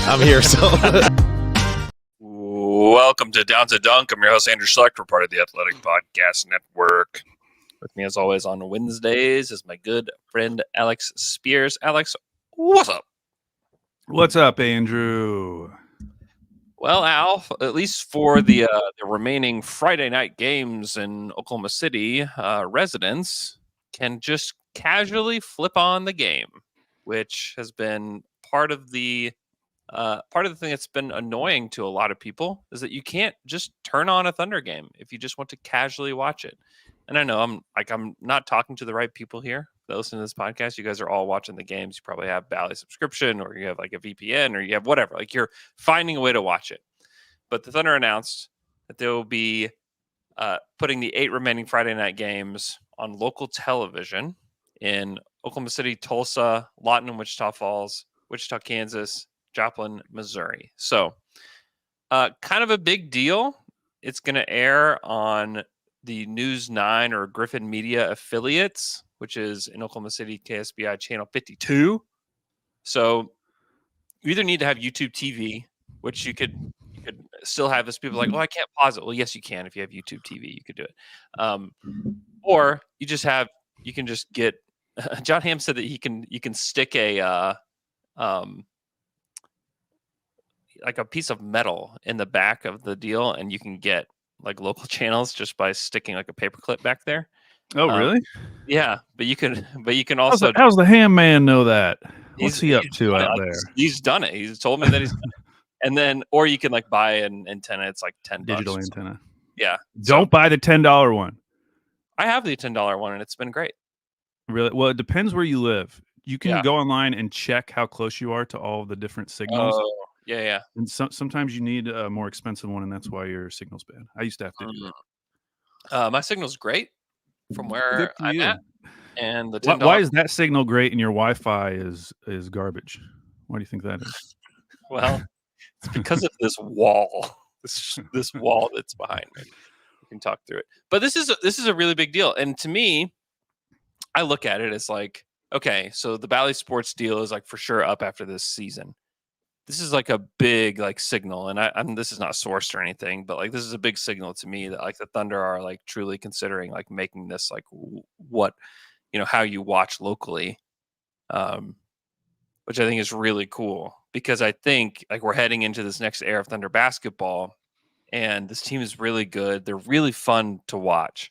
I'm here. So, welcome to Down to Dunk. I'm your host, Andrew Schlecht. We're part of the Athletic Podcast Network. With me, as always, on Wednesdays is my good friend Alex Speers. Alex, what's up? What's up, Andrew? Well, Al, at least for the remaining Friday night games in Oklahoma City, residents can just casually flip on the game, which has been part of the thing that's been annoying to a lot of people is that you can't just turn on a Thunder game if you just want to casually watch it. And I know I'm not talking to the right people here that listen to this podcast. You guys are all watching the games. You probably have Bally subscription, or you have like a VPN, or you have whatever. Like, you're finding a way to watch it. But the Thunder announced that they will be putting the 8 remaining Friday night games on local television in Oklahoma City, Tulsa, Lawton and Wichita Falls, Wichita, Kansas, Joplin, Missouri. So kind of a big deal. It's going to air on the News 9 or Griffin Media affiliates, which is in Oklahoma City, KSBI channel 52. So you either need to have YouTube TV, which you could still have, as people like, oh, I can't pause it. Well, yes, you can. If you have YouTube TV, you could do it. Or you can just get John Hamm said that you can stick a like a piece of metal in the back of the deal, and you can get like local channels just by sticking like a paperclip back there. Oh, really? Yeah, but you can also. How's the Ham Man know that? What's he up to out there? He's done it. He's told me that he's done it. And then, or you can like buy an antenna. It's like $10. Digital antenna. Yeah. Don't buy the $10 one. I have the $10 one, and it's been great. Really? Well, it depends where you live. You can go online and check how close you are to all the different signals. Oh, yeah. And sometimes you need a more expensive one, and that's why your signal's bad. I used to have to do that. My signal's great from where I'm at. And the $10. Why is that signal great and your Wi-Fi is garbage? Why do you think that is? Well, it's because of this wall. This wall that's behind me. We can talk through it. But this is a really big deal. And to me, I look at it as like, okay, so the Bally Sports deal is like for sure up after this season. This is like a big like signal, and I'm this is not sourced or anything, but like this is a big signal to me that like the Thunder are like truly considering like making this like what, how you watch locally, which I think is really cool, because I think like we're heading into this next era of Thunder basketball, and this team is really good. They're really fun to watch,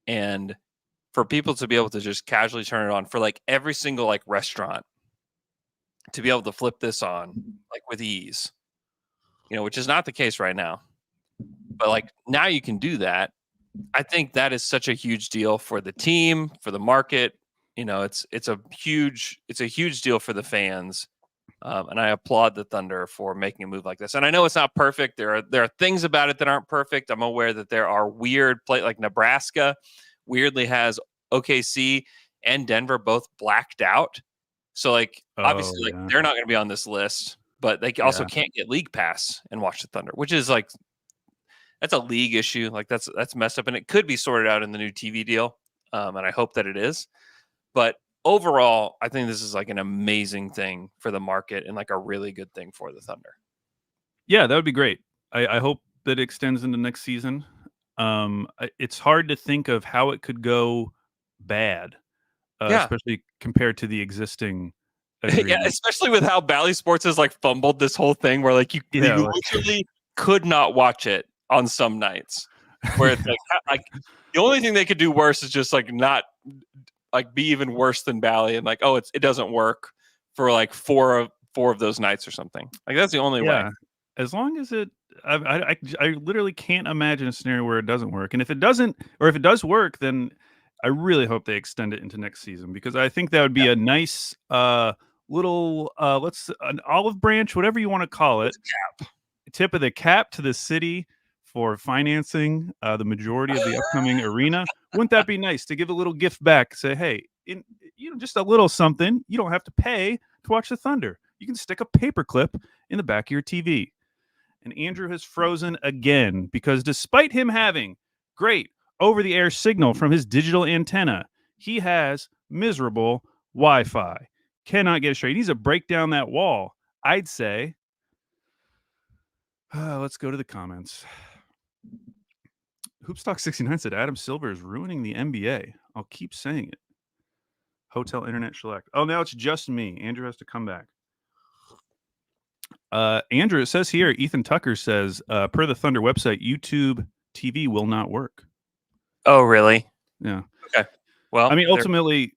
and for people to be able to just casually turn it on, for like every single like restaurant to be able to flip this on like with ease, which is not the case right now. But like now you can do that. I think that is such a huge deal for the team, for the market. It's a huge deal for the fans. And I applaud the Thunder for making a move like this. And I know it's not perfect. There are things about it that aren't perfect. I'm aware that there are weird like Nebraska weirdly has OKC and Denver both blacked out. So like obviously like they're not going to be on this list, but they also can't get League Pass and watch the Thunder, which is like that's a league issue. Like that's messed up, and it could be sorted out in the new TV deal. And I hope that it is. But overall, I think this is like an amazing thing for the market and like a really good thing for the Thunder. Yeah, that would be great. I hope that it extends into next season. It's hard to think of how it could go bad. Especially compared to the existing agreement. Yeah, especially with how Bally Sports has like fumbled this whole thing, where like you literally could not watch it on some nights, where it's like the only thing they could do worse is just like not like be even worse than Bally, and like it doesn't work for like four of those nights or something. Like that's the only way. As long as I literally can't imagine a scenario where it doesn't work, and if it doesn't, or if it does work, then I really hope they extend it into next season, because I think that would be a nice little an olive branch, whatever you want to call it, tip of the cap to the city for financing the majority of the upcoming arena. Wouldn't that be nice to give a little gift back? Say, hey, just a little something. You don't have to pay to watch the Thunder. You can stick a paperclip in the back of your TV. And Andrew has frozen again, because despite him having great over-the-air signal from his digital antenna, he has miserable Wi-Fi. Cannot get it straight. He needs to break down that wall I'd say, let's go to the comments. Hoopstock69 said Adam Silver is ruining the NBA. I'll keep saying it. Hotel Internet Select. Oh, now it's just me. Andrew has to come back. Andrew, it says here, Ethan Tucker says, per the Thunder website, YouTube TV will not work. Oh, really? Yeah. Okay. Well, I mean, ultimately,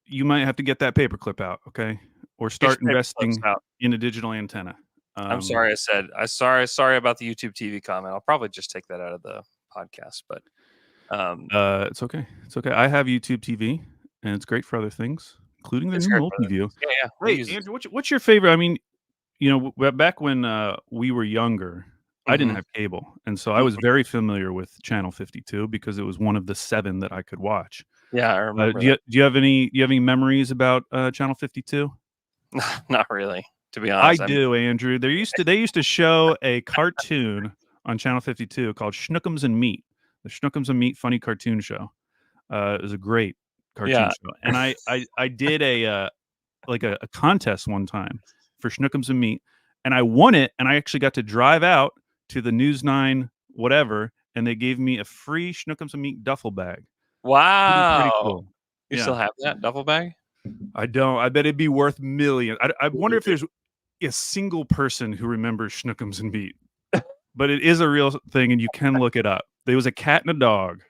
you might have to get that paperclip out, okay? Or start investing in a digital antenna. I'm sorry sorry about the YouTube TV comment. I'll probably just take that out of the podcast, but it's okay. It's okay. I have YouTube TV, and it's great for other things, including the new multi-view. Yeah. Wait, Andrew, what's your favorite? I mean, back when we were younger, I didn't have cable, and so I was very familiar with Channel 52 because it was one of the 7 that I could watch. Yeah, I remember. Do you have any memories about Channel 52? Not really, to be honest. I do, Andrew. They used to show a cartoon on Channel 52 called Schnookums and Meat, the Schnookums and Meat funny cartoon show. It was a great cartoon show, and I did a contest one time for Schnookums and Meat, and I won it, and I actually got to drive out to the News 9 whatever, and they gave me a free Schnookums and Meat duffel bag. Wow. Pretty cool. You still have that duffel bag? I don't. I bet it'd be worth millions. I wonder if there's a single person who remembers Schnookums and Meat. But it is a real thing, and you can look it up. There was a cat and a dog.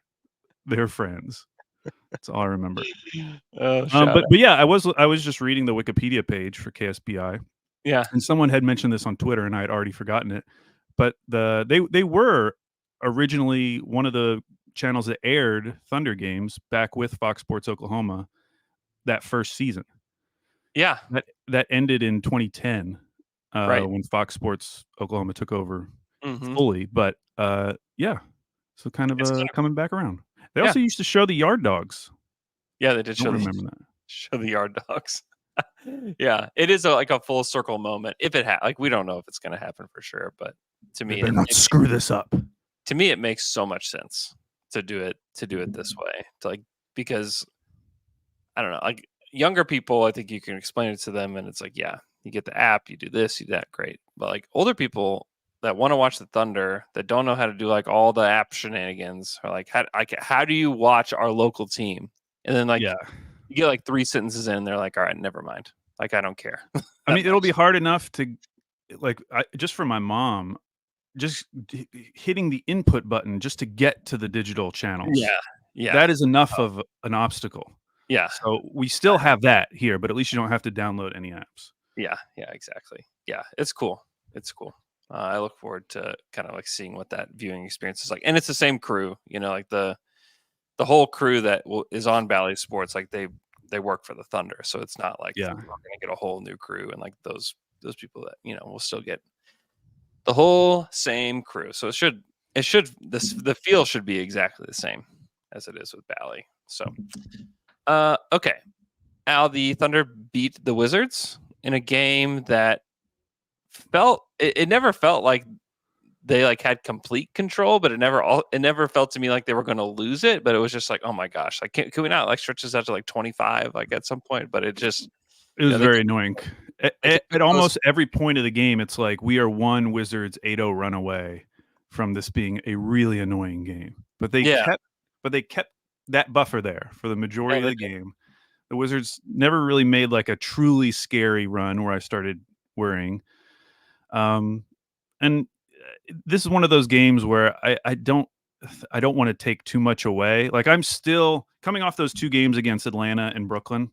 They're friends. That's all I remember. But yeah, I was just reading the Wikipedia page for KSBI. Yeah. And someone had mentioned this on Twitter, and I had already forgotten it. But they were originally one of the channels that aired Thunder games back with Fox Sports Oklahoma that first season. Yeah. That ended in 2010 when Fox Sports Oklahoma took over fully. But yeah, so kind of coming back around. They also used to show the Yard Dogs. Yeah, they did show the Yard Dogs. Yeah, it is like a full circle moment. If it we don't know if it's going to happen for sure, but to me, screw this up. To me, it makes so much sense to do it this way. Because I don't know, like younger people, I think you can explain it to them, and it's like, yeah, you get the app, you do this, you do that, great. But like older people that want to watch the Thunder, that don't know how to do like all the app shenanigans, or like how do you watch our local team? And then you get like 3 sentences in, and they're like, all right, never mind. Like, I don't care. I mean, it'll be hard enough to just for my mom, just hitting the input button just to get to the digital channels. Yeah. That is enough of an obstacle. Yeah. So we still have that here, but at least you don't have to download any apps. Yeah, exactly. Yeah, it's cool. I look forward to kind of like seeing what that viewing experience is like. And it's the same crew, like the whole crew that is on Bally Sports, like they work for the Thunder. So it's not like we're going to get a whole new crew, and like those people that, will still get the whole same crew. So the feel should be exactly the same as it is with Bally. So, okay. Al, the Thunder beat the Wizards in a game that it never felt like they like had complete control, but it never felt to me like they were going to lose it. But it was just like, oh my gosh, like can we not like stretch this out to like 25 like at some point? But it was very annoying. At almost every point of the game, it's like we are one Wizards 8-0 run away from this being a really annoying game. But they kept that buffer there for the majority of the game. The Wizards never really made like a truly scary run where I started worrying. And this is one of those games where I don't want to take too much away. Like I'm still coming off those 2 games against Atlanta and Brooklyn.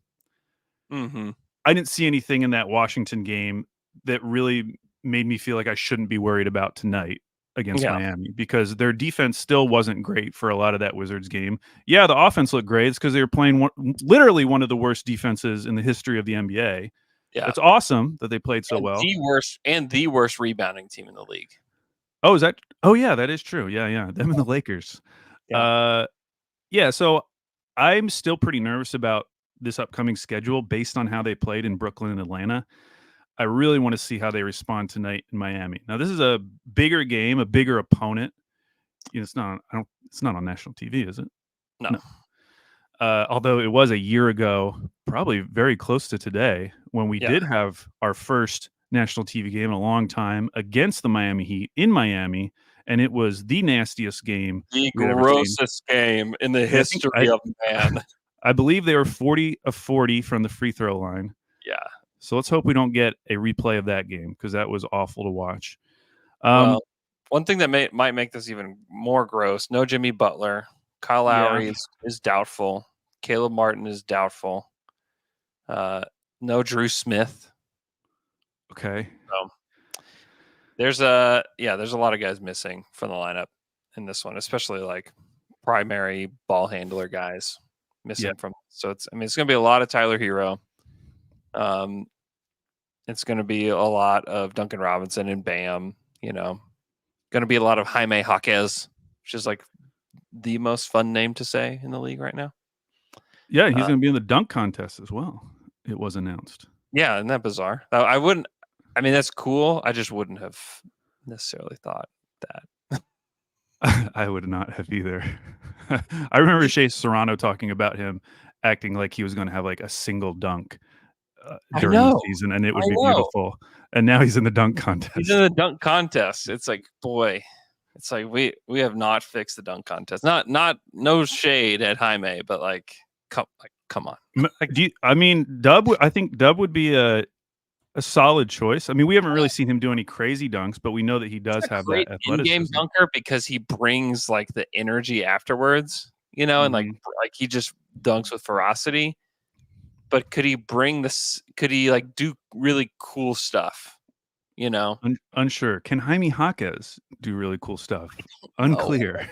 Mm-hmm. I didn't see anything in that Washington game that really made me feel like I shouldn't be worried about tonight against Miami, because their defense still wasn't great for a lot of that Wizards game. Yeah, the offense looked great. It's because they were playing literally one of the worst defenses in the history of the NBA. Yeah, it's awesome that they played so well. The worst rebounding team in the league. Oh, is that? Oh, yeah, that is true. Yeah, them and the Lakers. Yeah. So I'm still pretty nervous about this upcoming schedule based on how they played in Brooklyn and Atlanta. I really want to see how they respond tonight in Miami. Now, this is a bigger game, a bigger opponent. It's not on national TV, is it? No. Although it was a year ago, probably very close to today, when we did have our first national TV game in a long time against the Miami Heat in Miami, and it was the nastiest game The we'd ever seen. grossest game in the I think history of man. I believe they were 40 of 40 from the free throw line. Yeah. So let's hope we don't get a replay of that game because that was awful to watch. Well, one thing that might make this even more gross: no Jimmy Butler. Kyle Lowry is doubtful. Caleb Martin is doubtful. No Drew Smith. Okay. So there's a lot of guys missing from the lineup in this one, especially like primary ball handler guys missing from. So it's going to be a lot of Tyler Hero. It's going to be a lot of Duncan Robinson and Bam. Going to be a lot of Jaime Jaquez, which is like the most fun name to say in the league right now. Yeah, he's going to be in the dunk contest as well. It was announced. Yeah, isn't that bizarre? That's cool. I just wouldn't have necessarily thought that. I would not have either. I remember Shea Serrano talking about him acting like he was going to have like a single dunk during the season, and it would be beautiful. And now he's in the dunk contest. He's in the dunk contest. It's like, boy, it's like we have not fixed the dunk contest. No shade at Jaime, but like, come on. Dub? I think Dub would be a solid choice. I mean, we haven't really seen him do any crazy dunks, but we know that he does have that athleticism. In-game dunker because he brings like the energy afterwards, and like he just dunks with ferocity. But could he bring this? Could he like do really cool stuff? Unsure. Can Jaime Jaquez do really cool stuff? Unclear.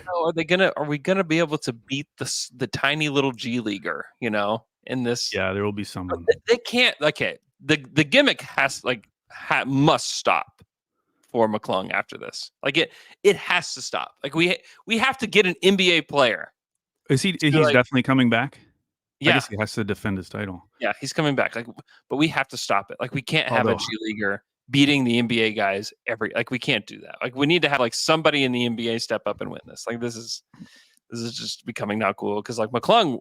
Are we gonna be able to beat the tiny little G leaguer? In this. Yeah, there will be someone. They can't. Okay, the gimmick must stop for McClung after this. Like it has to stop. Like we have to get an NBA player. He's definitely coming back. Yeah. I guess he has to defend his title. Yeah, he's coming back. But we have to stop it. Like we can't have a G leaguer beating the NBA guys we can't do that. Like we need to have like somebody in the NBA step up and win this. Like this is just becoming not cool because like McClung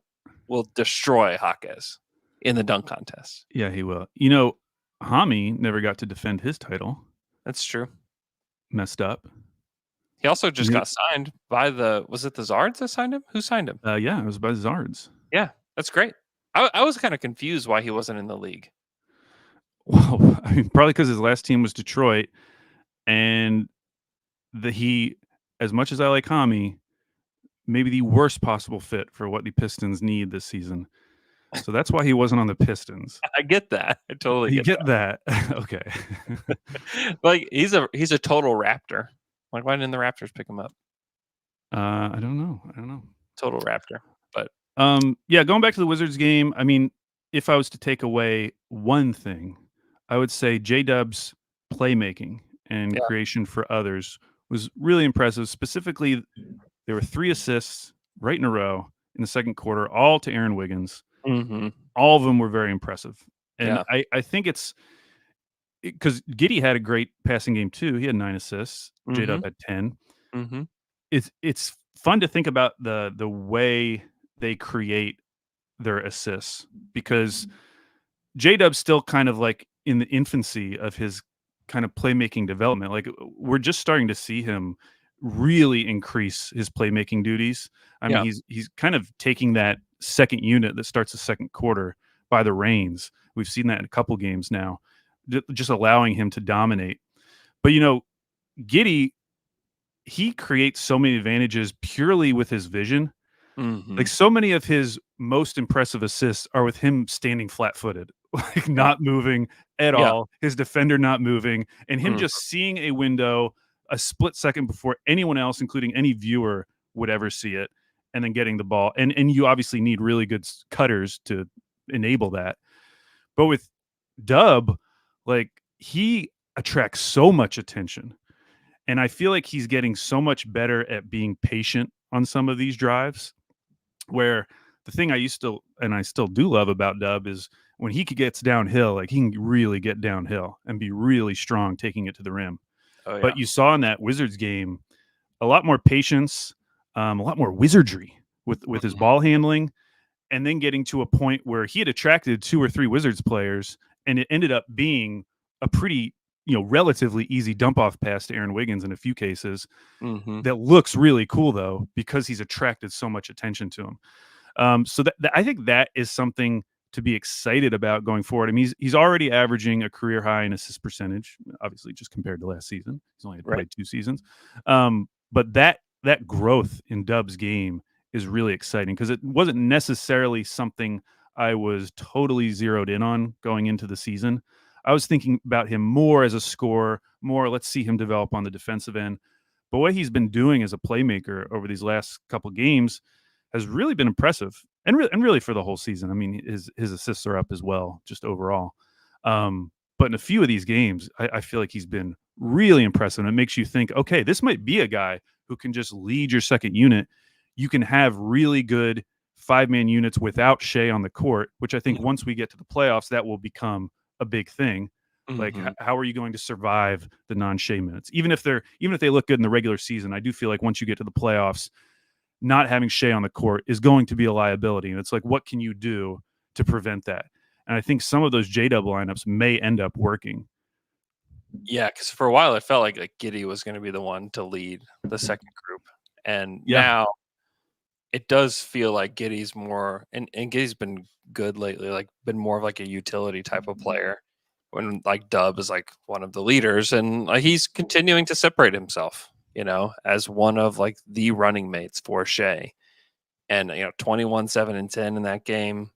will destroy Jaquez in the dunk contest. Yeah, he will. Hami never got to defend his title. That's true. Messed up. He also just got signed by was it the Zards that signed him? Who signed him? Yeah, it was by the Zards. Yeah, that's great. I was kind of confused why he wasn't in the league. Well, probably because his last team was Detroit, and as much as I like Hami, maybe the worst possible fit for what the Pistons need this season. So that's why he wasn't on the Pistons. I get that. I totally get that. Okay. Like he's a total Raptor. Like why didn't the Raptors pick him up? I don't know. Total Raptor. But going back to the Wizards game, I mean, if I was to take away one thing, I would say J-Dub's playmaking and creation for others was really impressive. Specifically, there were 3 assists right in a row in the second quarter, all to Aaron Wiggins. Mm-hmm. All of them were very impressive. And I think it's because Giddey had a great passing game too. He had 9 assists. J-Dub had 10. Mm-hmm. It's fun to think about the way they create their assists because J-Dub's still kind of like in the infancy of his kind of playmaking development. Like we're just starting to see him really increase his playmaking duties. I mean, he's kind of taking that second unit that starts the second quarter by the reins. We've seen that in a couple games now, just allowing him to dominate. But Giddey, he creates so many advantages purely with his vision. Mm-hmm. Like so many of his most impressive assists are with him standing flat-footed, like not moving at all, his defender not moving, and him just seeing a window a split second before anyone else, including any viewer, would ever see it, and then getting the ball. And you obviously need really good cutters to enable that. But with Dub, like he attracts so much attention. And I feel like he's getting so much better at being patient on some of these drives, where the thing I still do love about Dub is when he gets downhill, like he can really get downhill and be really strong taking it to the rim. Oh, yeah. But you saw in that Wizards game a lot more patience, a lot more wizardry with his ball handling, and then getting to a point where he had attracted 2 or 3 Wizards players, and it ended up being a pretty relatively easy dump off pass to Aaron Wiggins in a few cases Mm-hmm. that looks really cool though because he's attracted so much attention to him. So I think that is something to be excited about going forward. I mean, he's already averaging a career high in assist percentage, obviously just compared to last season. He's only Right. played 2 seasons, but that growth in Dub's game is really exciting because it wasn't necessarily something I was totally zeroed in on going into the season. I was thinking about him more as a scorer, more let's see him develop on the defensive end. But what he's been doing as a playmaker over these last couple games has really been impressive, and really for the whole season. I mean, his assists are up as well, just overall. But in a few of these games, I feel like he's been really impressive. And it makes you think, okay, this might be a guy who can just lead your second unit. You can have really good 5-man units without Shea on the court, which I think once we get to the playoffs, that will become a big thing. Like, Mm-hmm. how are you going to survive the non-Shea minutes? Even if they look good in the regular season, I do feel like once you get to the playoffs, not having Shea on the court is going to be a liability. And it's like, what can you do to prevent that? And I think some of those J-Dub lineups may end up working. Yeah, because for a while it felt like Giddey was going to be the one to lead the second group, and Yeah. now it does feel like Giddey's more, and Giddey's been good lately, like been more of like a utility type of player. When like Dub is like one of the leaders, and like, he's continuing to separate himself, as one of like the running mates for Shea, and 21, 7, and 10 in that game.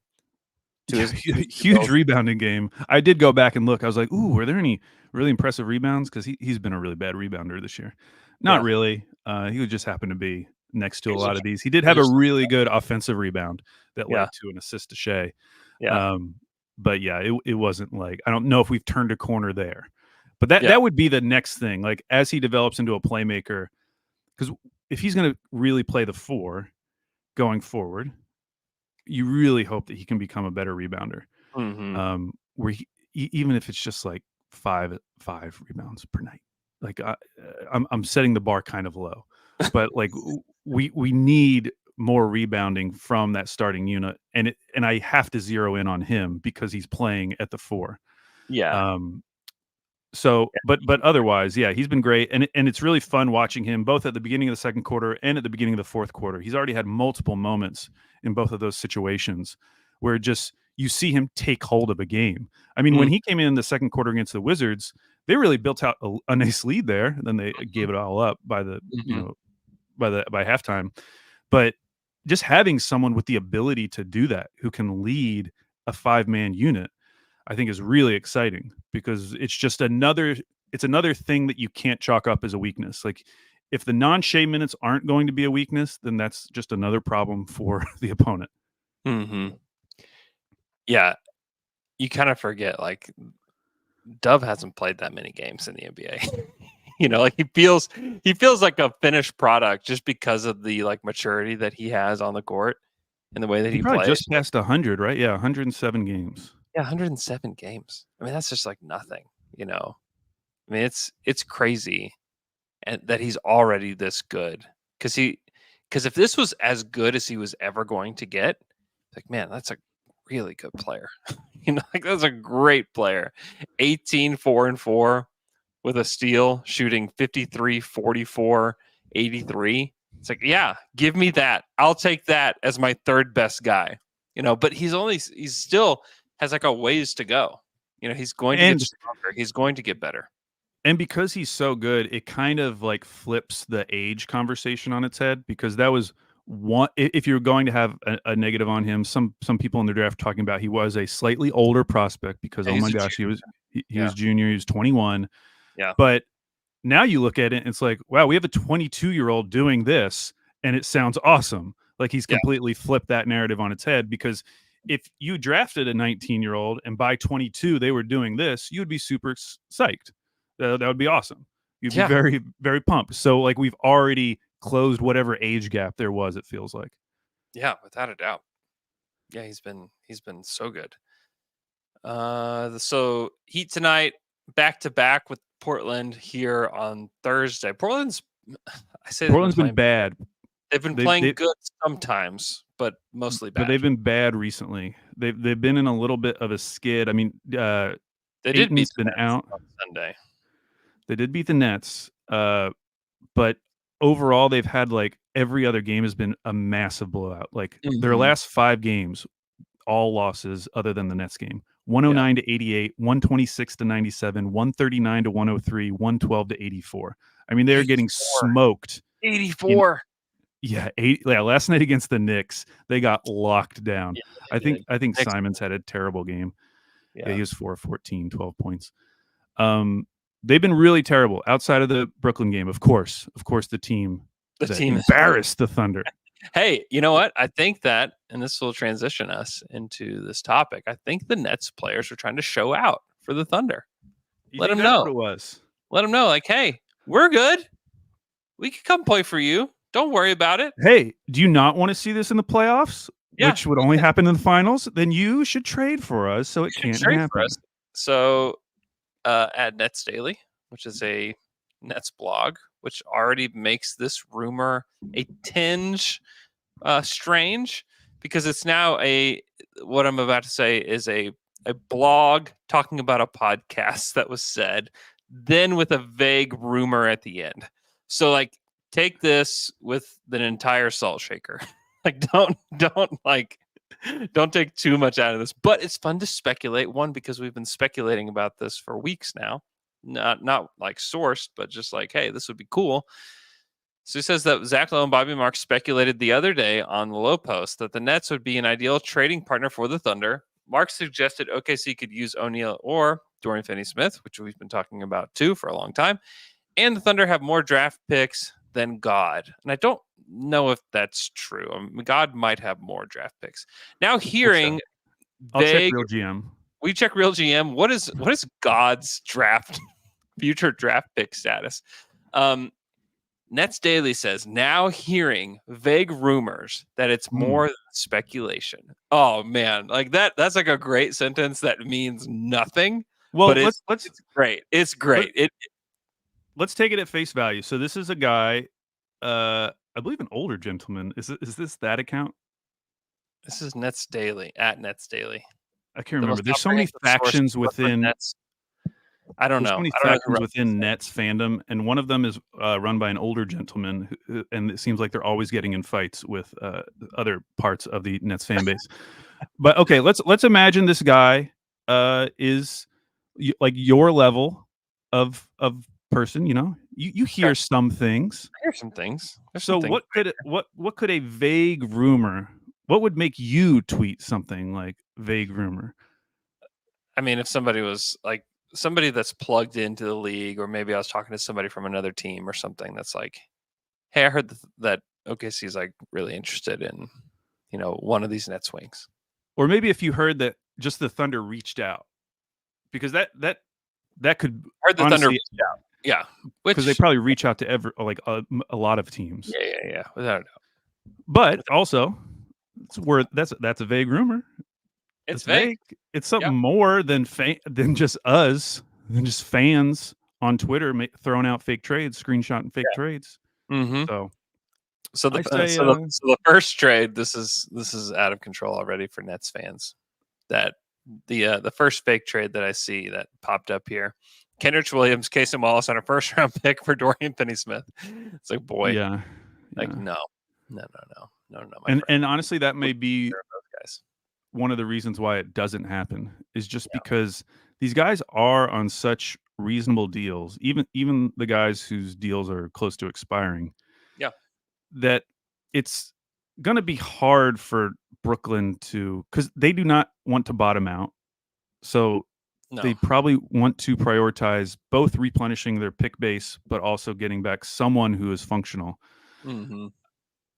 Huge rebounding game. I did go back and look. I was like, ooh, were there any really impressive rebounds? Because he's been a really bad rebounder this year. Not really. He would just happen to be next to a lot of these. He did have a really good offensive rebound that led to an assist to Shea. Yeah. But yeah, it wasn't like, I don't know if we've turned a corner there. But that would be the next thing. Like, as he develops into a playmaker, because if he's going to really play the 4 going forward, you really hope that he can become a better rebounder. Mm-hmm. Where even if it's just like five rebounds per night, like I'm setting the bar kind of low, but like we need more rebounding from that starting unit, and I have to zero in on him because he's playing at the 4. Yeah. So, but otherwise, yeah, he's been great, and it's really fun watching him both at the beginning of the second quarter and at the beginning of the fourth quarter. He's already had multiple moments in both of those situations where just you see him take hold of a game. I mean, when he came in the second quarter against the Wizards, they really built out a nice lead there, and then they gave it all up by the by halftime. But just having someone with the ability to do that, who can lead a 5-man unit, I think is really exciting because it's just another thing that you can't chalk up as a weakness. Like, if the non-Shea minutes aren't going to be a weakness, then that's just another problem for the opponent. Mm-hmm. Yeah. You kind of forget, like, Dove hasn't played that many games in the NBA. Like he feels like a finished product just because of the like maturity that he has on the court and the way that he probably plays. just passed 100, right? Yeah, 107 games. Yeah, 107 games. I mean, that's just like nothing. I mean, it's crazy, and that he's already this good. Because if this was as good as he was ever going to get, like, man, that's a really good player. Like, that's a great player. 18, 4 and 4 with a steal, shooting 53, 44, 83. It's like, yeah, give me that. I'll take that as my third best guy. But he's still has like a ways to go. He's going to get stronger. He's going to get better. And because he's so good, it kind of like flips the age conversation on its head, because that was one. If you're going to have a negative on him, some people in the draft talking about he was a slightly older prospect because, oh my gosh, he was junior, he was 21. Yeah. But now you look at it and it's like, wow, we have a 22-year-old doing this and it sounds awesome. Like, he's completely flipped that narrative on its head, because if you drafted a 19-year-old and by 22 they were doing this, you'd be super psyched. That would be awesome. You'd be very, very pumped. So like, we've already closed whatever age gap there was, it feels like. Yeah, without a doubt. Yeah, he's been so good. So Heat tonight, back to back with Portland here on Thursday. Portland's been bad. They've been playing good sometimes, but mostly bad. But they've been bad recently. They've been in a little bit of a skid. I mean, they did beat been out on Sunday. They did beat the Nets, but overall, they've had like every other game has been a massive blowout. Like their Mhm. last 5 games, all losses other than the Nets game. Yeah. 109 to 88, 126 to 97, 139 to 103, 112 to 84. I mean, they're getting 84. smoked in 84. last night against the Knicks, they got locked down. Yeah, I they think did. I think Next. Simons had a terrible game. Yeah, Yeah. he was 4 of 14, 12 points. They've been really terrible outside of the Brooklyn game, of course. Of course, the team The that team is embarrassed the Thunder. Hey, you know what? I think that, and this will transition us into this topic. I think the Nets players are trying to show out for the Thunder. You Let think them that's know. what it was? Let them know, like, hey, we're good. We can come play for you. Don't worry about it. Hey, do you not want to see this in the playoffs, Yeah, which would only happen in the finals? Then you should trade for us so it you should can't trade for happen. us. So, at Nets Daily, which is a Nets blog, which already makes this rumor a tinge strange, because it's now what I'm about to say is a blog talking about a podcast that was said, then with a vague rumor at the end. So like, take this with an entire salt shaker. Like, don't take too much out of this. But it's fun to speculate. One, because we've been speculating about this for weeks now. Not like sourced, but just like, hey, this would be cool. So he says that Zach Lowe and Bobby Marks speculated the other day on the Low Post that the Nets would be an ideal trading partner for the Thunder. Marks suggested OKC could use O'Neal or Dorian Finney-Smith, which we've been talking about too for a long time, and the Thunder have more draft picks than God. And I don't know if that's true. I mean, God might have more draft picks. Now hearing I'll check vague, Real GM. we check Real GM. What is God's future draft pick status? Nets Daily says, now hearing vague rumors that it's more than speculation. Oh man, like that's like a great sentence that means nothing. Well, but let's it's great. It's great. let's take it at face value. So this is a guy, I believe an older gentleman. Is this that account? This is Nets Daily at Nets Daily. I can't The remember. most There's so many comprehensive source factions for Brooklyn within. Nets. I don't There's so know. many I don't know who factions wrote within this. Nets fandom, and one of them is run by an older gentleman, and it seems like they're always getting in fights with other parts of the Nets fan base. But okay, let's imagine this guy is like your level of person. You know, you hear Okay. some things. I hear some things. There's So some things. what could a vague rumor? What would make you tweet something like vague rumor? I mean, if somebody was like somebody that's plugged into the league, or maybe I was talking to somebody from another team or something that's like, hey, I heard that OKC is like really interested in, one of these Nets wings. Or maybe if you heard that just the Thunder reached out, because that could I heard the Thunder honestly, reached out. Yeah, because they probably reach out to a lot of teams. Yeah, without a doubt. But also, that's a vague rumor. It's vague. It's something more than just us, than just fans on Twitter throwing out fake trades, screenshotting fake trades. Mm-hmm. So the first trade, this is out of control already for Nets fans. That the first fake trade that I see that popped up here, Kenrich Williams, Casey Wallace on a first round pick for Dorian Finney-Smith. It's like, boy, no. And honestly, that may be one of the reasons why it doesn't happen, is just because these guys are on such reasonable deals, even the guys whose deals are close to expiring. Yeah. That it's going to be hard for Brooklyn because they do not want to bottom out. So they probably want to prioritize both replenishing their pick base, but also getting back someone who is functional. Mm-hmm.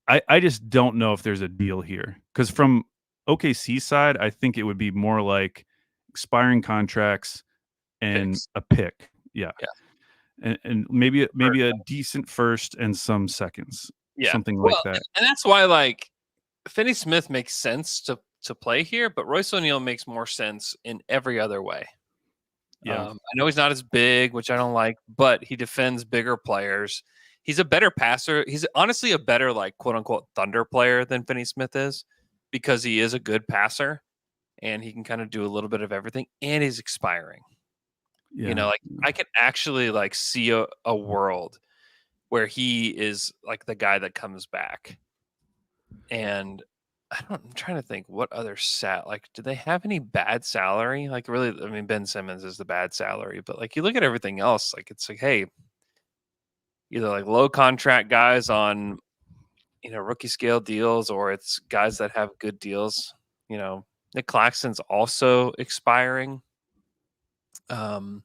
I just don't know if there's a deal here, because from OKC side, I think it would be more like expiring contracts and a pick. Yeah. And maybe a decent first and some seconds. Yeah. Something like that. And that's why like Finney-Smith makes sense to play here, but Royce O'Neal makes more sense in every other way. Yeah. I know he's not as big, which I don't like, but he defends bigger players. He's a better passer. He's honestly a better, like, quote unquote, Thunder player than Finney-Smith is, because he is a good passer and he can kind of do a little bit of everything, and he's expiring. You know, like I can actually like see a world where he is like the guy that comes back. And I'm trying to think what other like, do they have any bad salary? Like, really, I mean, Ben Simmons is the bad salary, but like, you look at everything else, like, it's like, hey, either like low contract guys on, rookie scale deals, or it's guys that have good deals. Nick Claxton's also expiring. Like,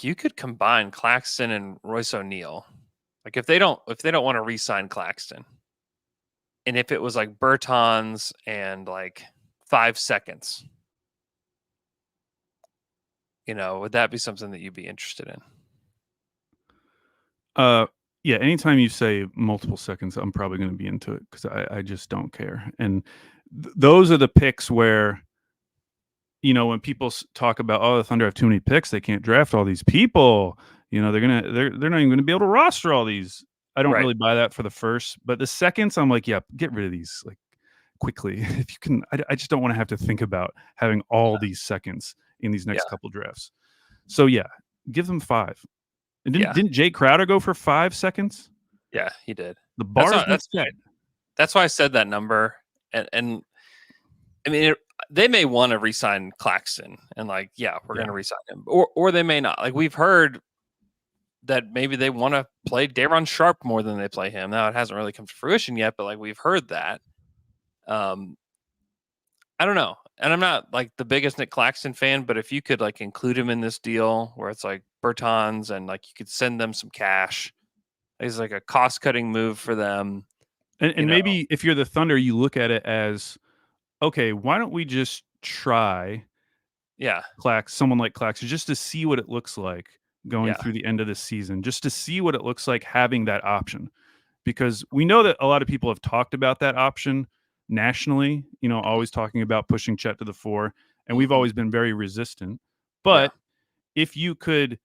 you could combine Claxton and Royce O'Neal. Like, if they don't want to re-sign Claxton, and if it was like Bertans and like 5 seconds, would that be something that you'd be interested in? Yeah, anytime you say multiple seconds, I'm probably going to be into it because I just don't care. And those are the picks where, when people talk about, oh, the Thunder have too many picks, they can't draft all these people. They're not even going to be able to roster all these. I don't really buy that for the first, but the seconds, I'm like, yeah, get rid of these like quickly if you can. I just don't want to have to think about having all these seconds in these next couple drafts. So yeah, give them 5. And didn't Jay Crowder go for 5 seconds? Yeah, he did. The bar's been set. That's why I said that number. And I mean, they may want to re-sign Claxton and like, we're going to re-sign him, or they may not. Like, we've heard that maybe they want to play Day'Ron Sharpe more than they play him. Now, it hasn't really come to fruition yet, but like, we've heard that. I don't know. And I'm not like the biggest Nick Claxton fan, but if you could like include him in this deal where it's like Bertans and like you could send them some cash, it's like a cost cutting move for them. And maybe if you're the Thunder, you look at it as, okay, why don't we just try someone like Claxton just to see what it looks like going through the end of this season, just to see what it looks like having that option. Because we know that a lot of people have talked about that option nationally, always talking about pushing Chet to the 4, and we've always been very resistant. But if you could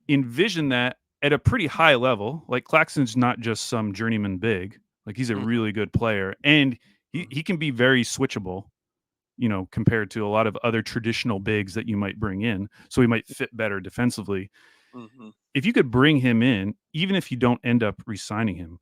envision that at a pretty high level, like Claxton's not just some journeyman big, like he's a really good player, and he can be very switchable, compared to a lot of other traditional bigs that you might bring in. So he might fit better defensively. If you could bring him in, even if you don't end up re-signing him,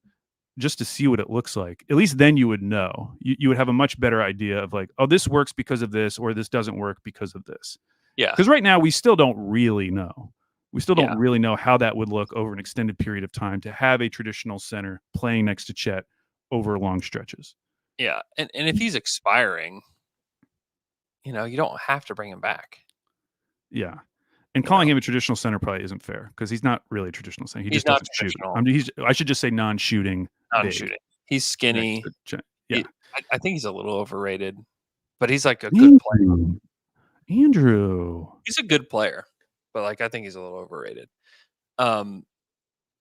just to see what it looks like, at least then you would know. You would have a much better idea of like, oh, this works because of this, or this doesn't work because of this. Yeah. Because right now we still don't really know. We still don't really know how that would look over an extended period of time to have a traditional center playing next to Chet over long stretches. Yeah. And if he's expiring, you don't have to bring him back. Yeah. And calling him a traditional center probably isn't fair because he's not really a traditional center. He just doesn't shoot. I should just say non-shooting. Non-shooting. He's skinny. Yeah. I think he's a little overrated, but he's like a good player. Andrew. He's a good player, but like, I think he's a little overrated. But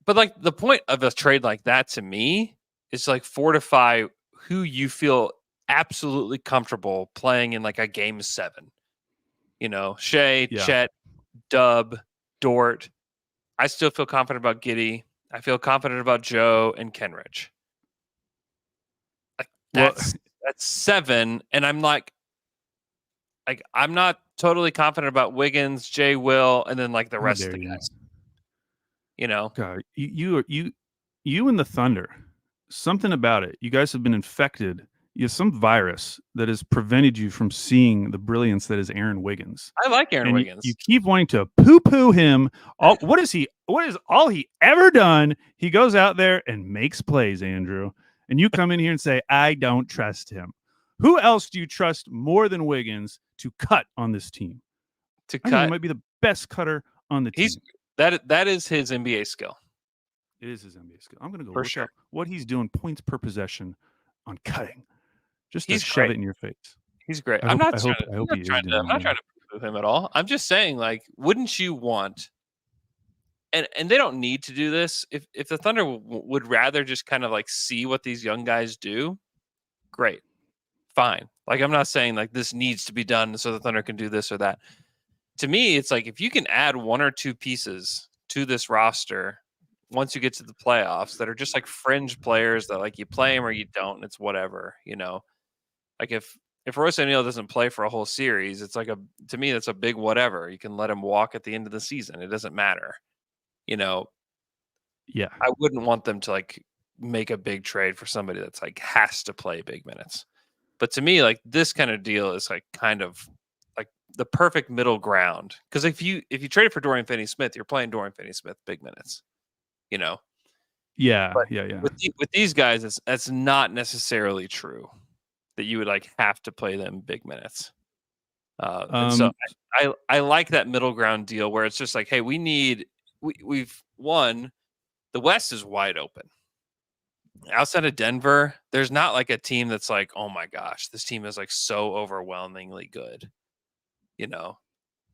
like, the point of a trade like that to me is like fortify who you feel absolutely comfortable playing in like a game 7. Shea, Chet, Dub, Dort. I still feel confident about Giddey. I feel confident about Joe and Kenrich. Like, that's 7, and I'm like I'm not totally confident about Wiggins, Jay Will, and then like the rest of the guys. God, you and the Thunder, something about it. You guys have been infected. You have some virus that has prevented you from seeing the brilliance that is Aaron Wiggins. I like Aaron Wiggins. You keep wanting to poo-poo him. What is all he ever done? He goes out there and makes plays, Andrew. And you come in here and say, I don't trust him. Who else do you trust more than Wiggins to cut on this team? He might be the best cutter on the team. That is his NBA skill. It is his NBA skill. I'm going to go look up what he's doing points per possession on cutting. Just to shove it in your face. He's great. I'm not trying to poo him at all. I'm just saying, like, wouldn't you want? And they don't need to do this. If the Thunder would rather just kind of like see what these young guys do, great, fine. Like, I'm not saying like this needs to be done so the Thunder can do this or that. To me, it's like if you can add 1 or 2 pieces to this roster once you get to the playoffs that are just like fringe players that like you play them or you don't, and it's whatever, Like if if Royce O'Neal doesn't play for a whole series, it's like to me that's a big whatever. You can let him walk at the end of the season. It doesn't matter. Yeah. I wouldn't want them to like make a big trade for somebody that's like has to play big minutes. But to me, like this kind of deal is like kind of like the perfect middle ground. Because if you trade it for Dorian Finney-Smith, you're playing Dorian Finney-Smith big minutes. Yeah, But yeah. with these guys, that's not necessarily true. That you would like have to play them big minutes. And so I like that middle ground deal where it's just like, hey, we've won. The West is wide open. Outside of Denver, there's not like a team that's like, oh my gosh, this team is like so overwhelmingly good.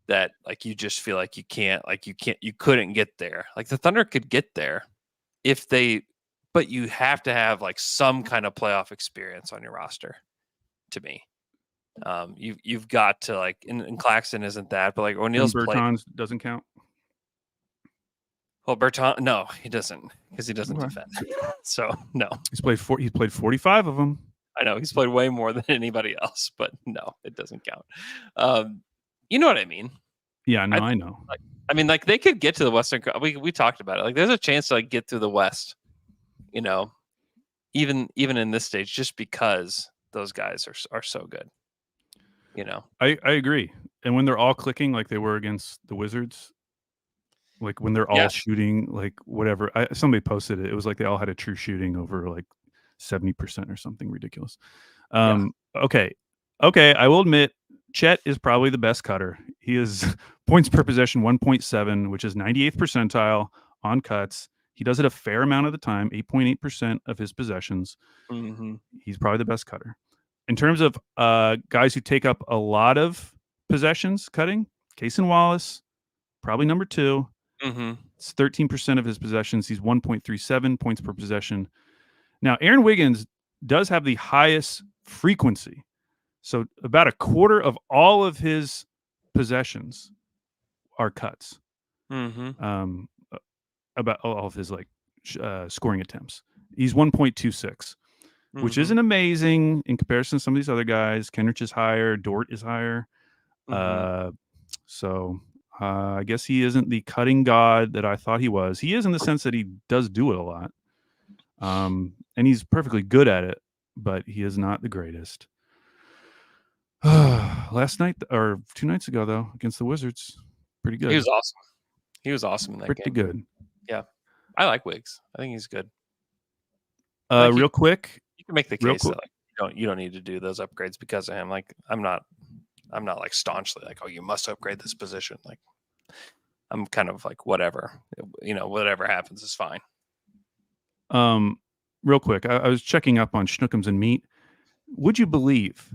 That like you just feel like you couldn't get there. Like the Thunder could get there but you have to have like some kind of playoff experience on your roster. To me, you've got to like, and Claxton isn't that, but like O'Neal's Bertans doesn't count. Well, Bertans, no, he doesn't because he doesn't defend. So no, he's played 45 of them. I know he's played way more than anybody else, but no, it doesn't count. You know what I mean? Yeah, no, I know. Like they could get to the Western. We talked about it. Like there's a chance to like get through the West. Even in this stage, just because those guys are so good. I agree. And when they're all clicking like they were against the Wizards, like when they're all shooting like whatever. Somebody posted it. It was like they all had a true shooting over like 70% or something ridiculous. Okay. I will admit, Chet is probably the best cutter. He is points per possession 1.7, which is 98th percentile on cuts. He does it a fair amount of the time, 8.8% of his possessions. Mm-hmm. He's probably the best cutter. In terms of guys who take up a lot of possessions cutting, Cason Wallace, probably number 2. Mm-hmm. It's 13% of his possessions. He's 1.37 points per possession. Now, Aaron Wiggins does have the highest frequency. So about a quarter of all of his possessions are cuts. Mm-hmm. About all of his scoring attempts. He's 1.26, which isn't amazing in comparison to some of these other guys. Kenrich is higher. Dort is higher. So I guess he isn't the cutting god that I thought he was. He is in the sense that he does do it a lot. And he's perfectly good at it, but he is not the greatest. Last night or 2 nights ago, though, against the Wizards, pretty good. He was awesome in that game. Pretty good. Yeah. I like Wiggs. I think he's good. Real quick. You can make the case that like, you don't need to do those upgrades because of him. Like I'm not like staunchly like, oh, you must upgrade this position. Like I'm kind of like whatever. Whatever happens is fine. Real quick, I was checking up on Schnookums and Meat. Would you believe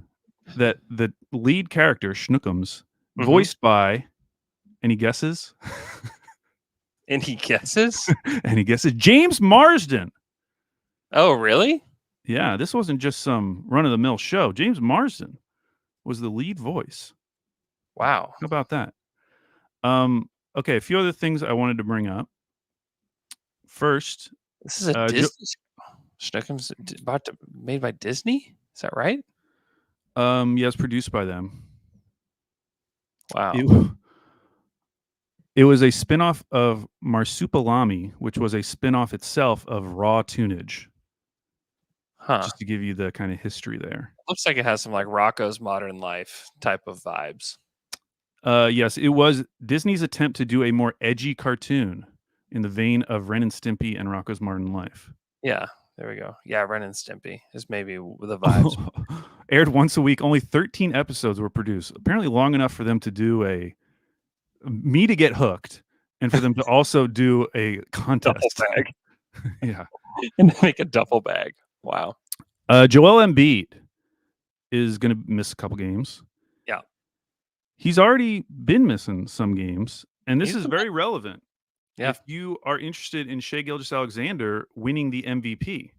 that the lead character, Schnookums, voiced by, any guesses? Any guesses? James Marsden. Oh, really? Yeah, this wasn't just some run-of-the-mill show. James Marsden was the lead voice. Wow. How about that? Okay, a few other things I wanted to bring up. First, this is a Disney Schnookums made by Disney? Is that right? Yeah, it's produced by them. Wow. It was a spinoff of Marsupilami, which was a spinoff itself of Raw Tunage. Huh. Just to give you the kind of history there. Looks like it has some like Rocko's Modern Life type of vibes. Yes, it was Disney's attempt to do a more edgy cartoon in the vein of Ren and Stimpy and Rocko's Modern Life. Yeah, there we go. Yeah, Ren and Stimpy is maybe the vibes. Aired once a week. Only 13 episodes were produced. Apparently long enough for them to do me to get hooked and for them to also do a contest. Duffel bag. Yeah. And make a duffel bag. Wow. Joel Embiid is going to miss a couple games. Yeah. He's already been missing some games, and this is very relevant. Yeah. If you are interested in Shai Gilgeous-Alexander winning the MVP,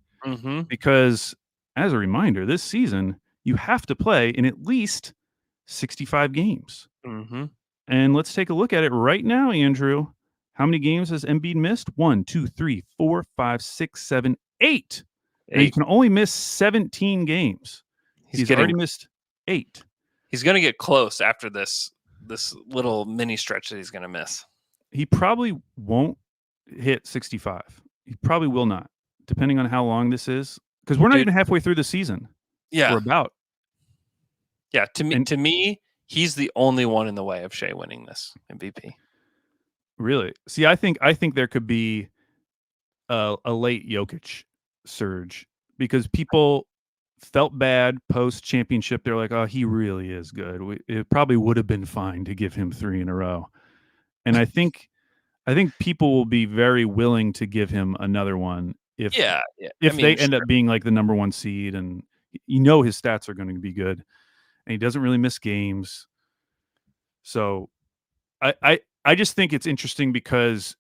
because as a reminder, this season you have to play in at least 65 games. And let's take a look at it right now, Andrew. How many games has Embiid missed? 1, 2, 3, 4, 5, 6, 7, 8. Now, you can only miss 17 games. He's already missed 8. He's going to get close after this little mini stretch that he's going to miss. He probably won't hit 65. He probably will not, depending on how long this is, because we're not even halfway through the season. Yeah, we're about. Yeah, to me, he's the only one in the way of Shea winning this MVP. Really? See, I think there could be a late Jokic surge because people felt bad post championship. They're like, "Oh, he really is good. It probably would have been fine to give him 3 in a row." And I think people will be very willing to give him another one if they end up being like the number 1 seed, and his stats are going to be good, and he doesn't really miss games. So I just think it's interesting because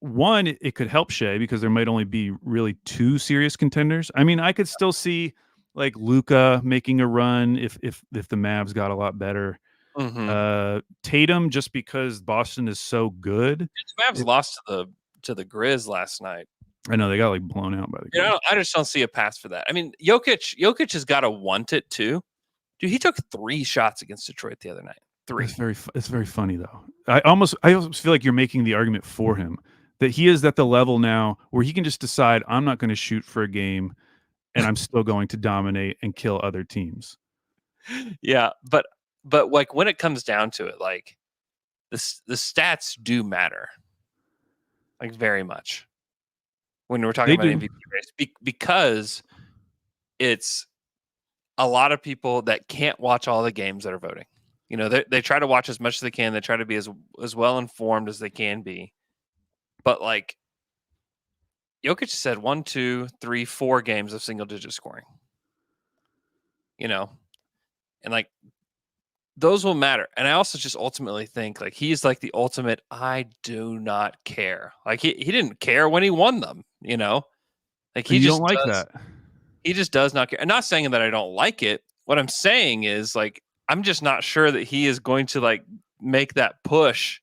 one, it could help Shea because there might only be really 2 serious contenders. I mean, I could still see like Luka making a run if the Mavs got a lot better. Tatum, just because Boston is so good. The Mavs lost to the Grizz last night. I know they got like blown out by the Grizz. I just don't see a pass for that. I mean, Jokic has got to want it too. Dude, he took 3 shots against Detroit the other night. 3. It's very funny though. I almost feel like you're making the argument for him that he is at the level now where he can just decide, I'm not going to shoot for a game and I'm still going to dominate and kill other teams. Yeah, but like when it comes down to it, like the stats do matter, like very much when we're talking about MVP race, because it's a lot of people that can't watch all the games that are voting. They try to watch as much as they can. They try to be as well informed as they can be. But like Jokic said, 1, 2, 3, 4 games of single digit scoring. And like those will matter. And I also just ultimately think like he's like the ultimate I do not care. Like he didn't care when he won them, Like he just don't like that. He just does not care. I'm not saying that I don't like it. What I'm saying is like I'm just not sure that he is going to like make that push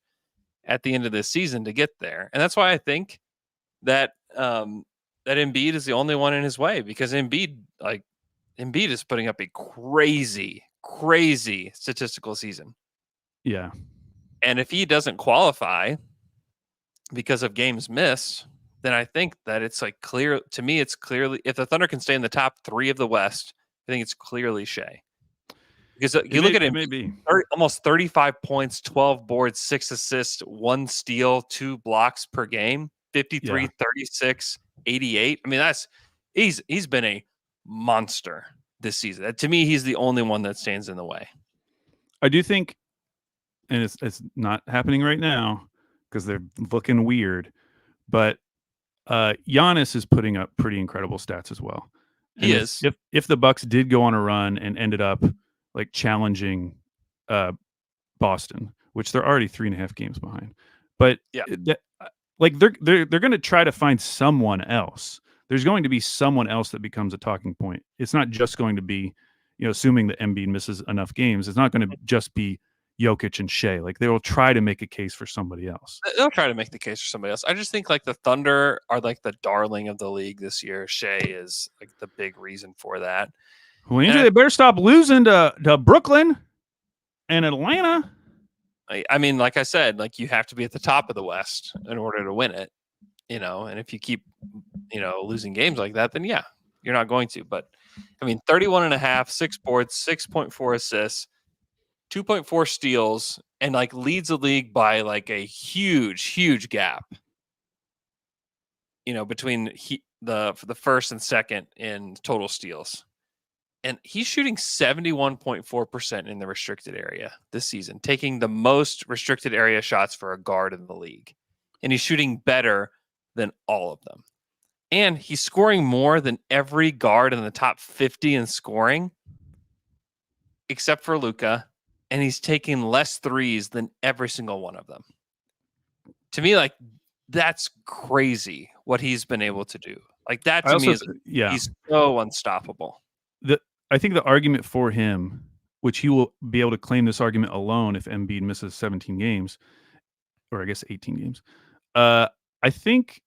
at the end of this season to get there. And that's why I think that that Embiid is the only one in his way, because Embiid is putting up a crazy statistical season. Yeah. And if he doesn't qualify because of games missed, then I think that it's like clear to me. It's clearly, if the Thunder can stay in the top 3 of the West, I think it's clearly Shea. Because you look at him, almost 35 points, 12 boards, 6 assists, 1 steal, 2 blocks per game, 53, 36, 88. I mean, he's been a monster this season. To me, he's the only one that stands in the way. I do think, and it's not happening right now because they're looking weird, but Giannis is putting up pretty incredible stats as well. And he is. If the Bucks did go on a run and ended up like challenging Boston, which they're already 3.5 games behind, but like they're going to try to find someone else. There's going to be someone else that becomes a talking point. It's not just going to be, assuming that Embiid misses enough games, it's not going to just be Jokic and Shea. Like they will try to make a case for somebody else. They'll try to make the case for somebody else. I just think like the Thunder are like the darling of the league this year. Shea is like the big reason for that. Well, Andrew, they better stop losing to Brooklyn and Atlanta. I mean, like I said, like you have to be at the top of the West in order to win it, and if you keep, losing games like that, then yeah, you're not going to. But I mean, 31.5, 6 boards, 6.4 assists, 2.4 steals, and like leads the league by like a huge gap, between the first and second in total steals. And he's shooting 71.4% in the restricted area this season, taking the most restricted area shots for a guard in the league. And he's shooting better than all of them. And he's scoring more than every guard in the top 50 in scoring, except for Luka. And he's taking less threes than every single one of them. To me, like, that's crazy what he's been able to do. Like, that to me is, he's so unstoppable. I think the argument for him, which he will be able to claim this argument alone if Embiid misses 17 games, or I guess 18 games. I think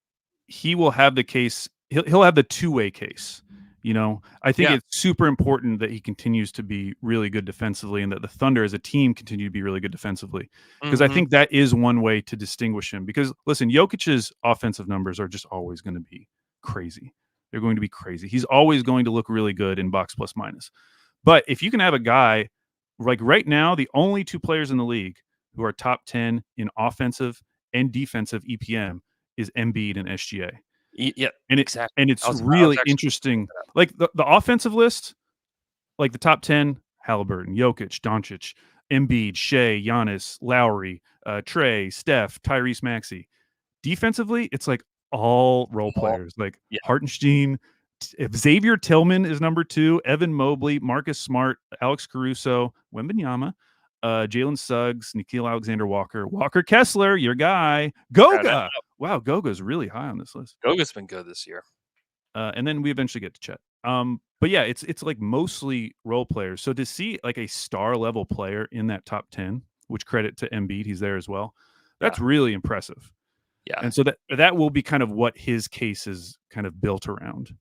he will have the case. He'll have the 2-way case. I think Yeah. it's super important that he continues to be really good defensively and that the Thunder as a team continue to be really good defensively. Because I Mhm. think that is one way to distinguish him. Because listen, Jokic's offensive numbers are just always going to be crazy. They're going to be crazy. He's always going to look really good in box plus minus. But if you can have a guy like right now, the only two players in the league who are top 10 in offensive and defensive EPM is Embiid and SGA. Yeah, And exactly. it's I was really actually interesting. Like the offensive list, like the top 10, Halliburton, Jokic, Doncic, Embiid, Shea, Giannis, Lowry, Trey, Steph, Tyrese Maxey. Defensively, it's like all role more. players, like Yeah, Hartenstein. Xavier Tillman is number 2, Evan Mobley, Marcus Smart, Alex Caruso, Wembanyama, Jalen Suggs, Nikhil Alexander-Walker, Walker Kessler, your guy, shout out. Goga. Wow, Goga's really high on this list. Goga's been good this year. And then we eventually get to Chet. But yeah, it's like mostly role players. So to see like a star level player in that top 10, which credit to Embiid, he's there as well. Yeah, That's really impressive. yeah, And so that will be kind of what his case is kind of built around.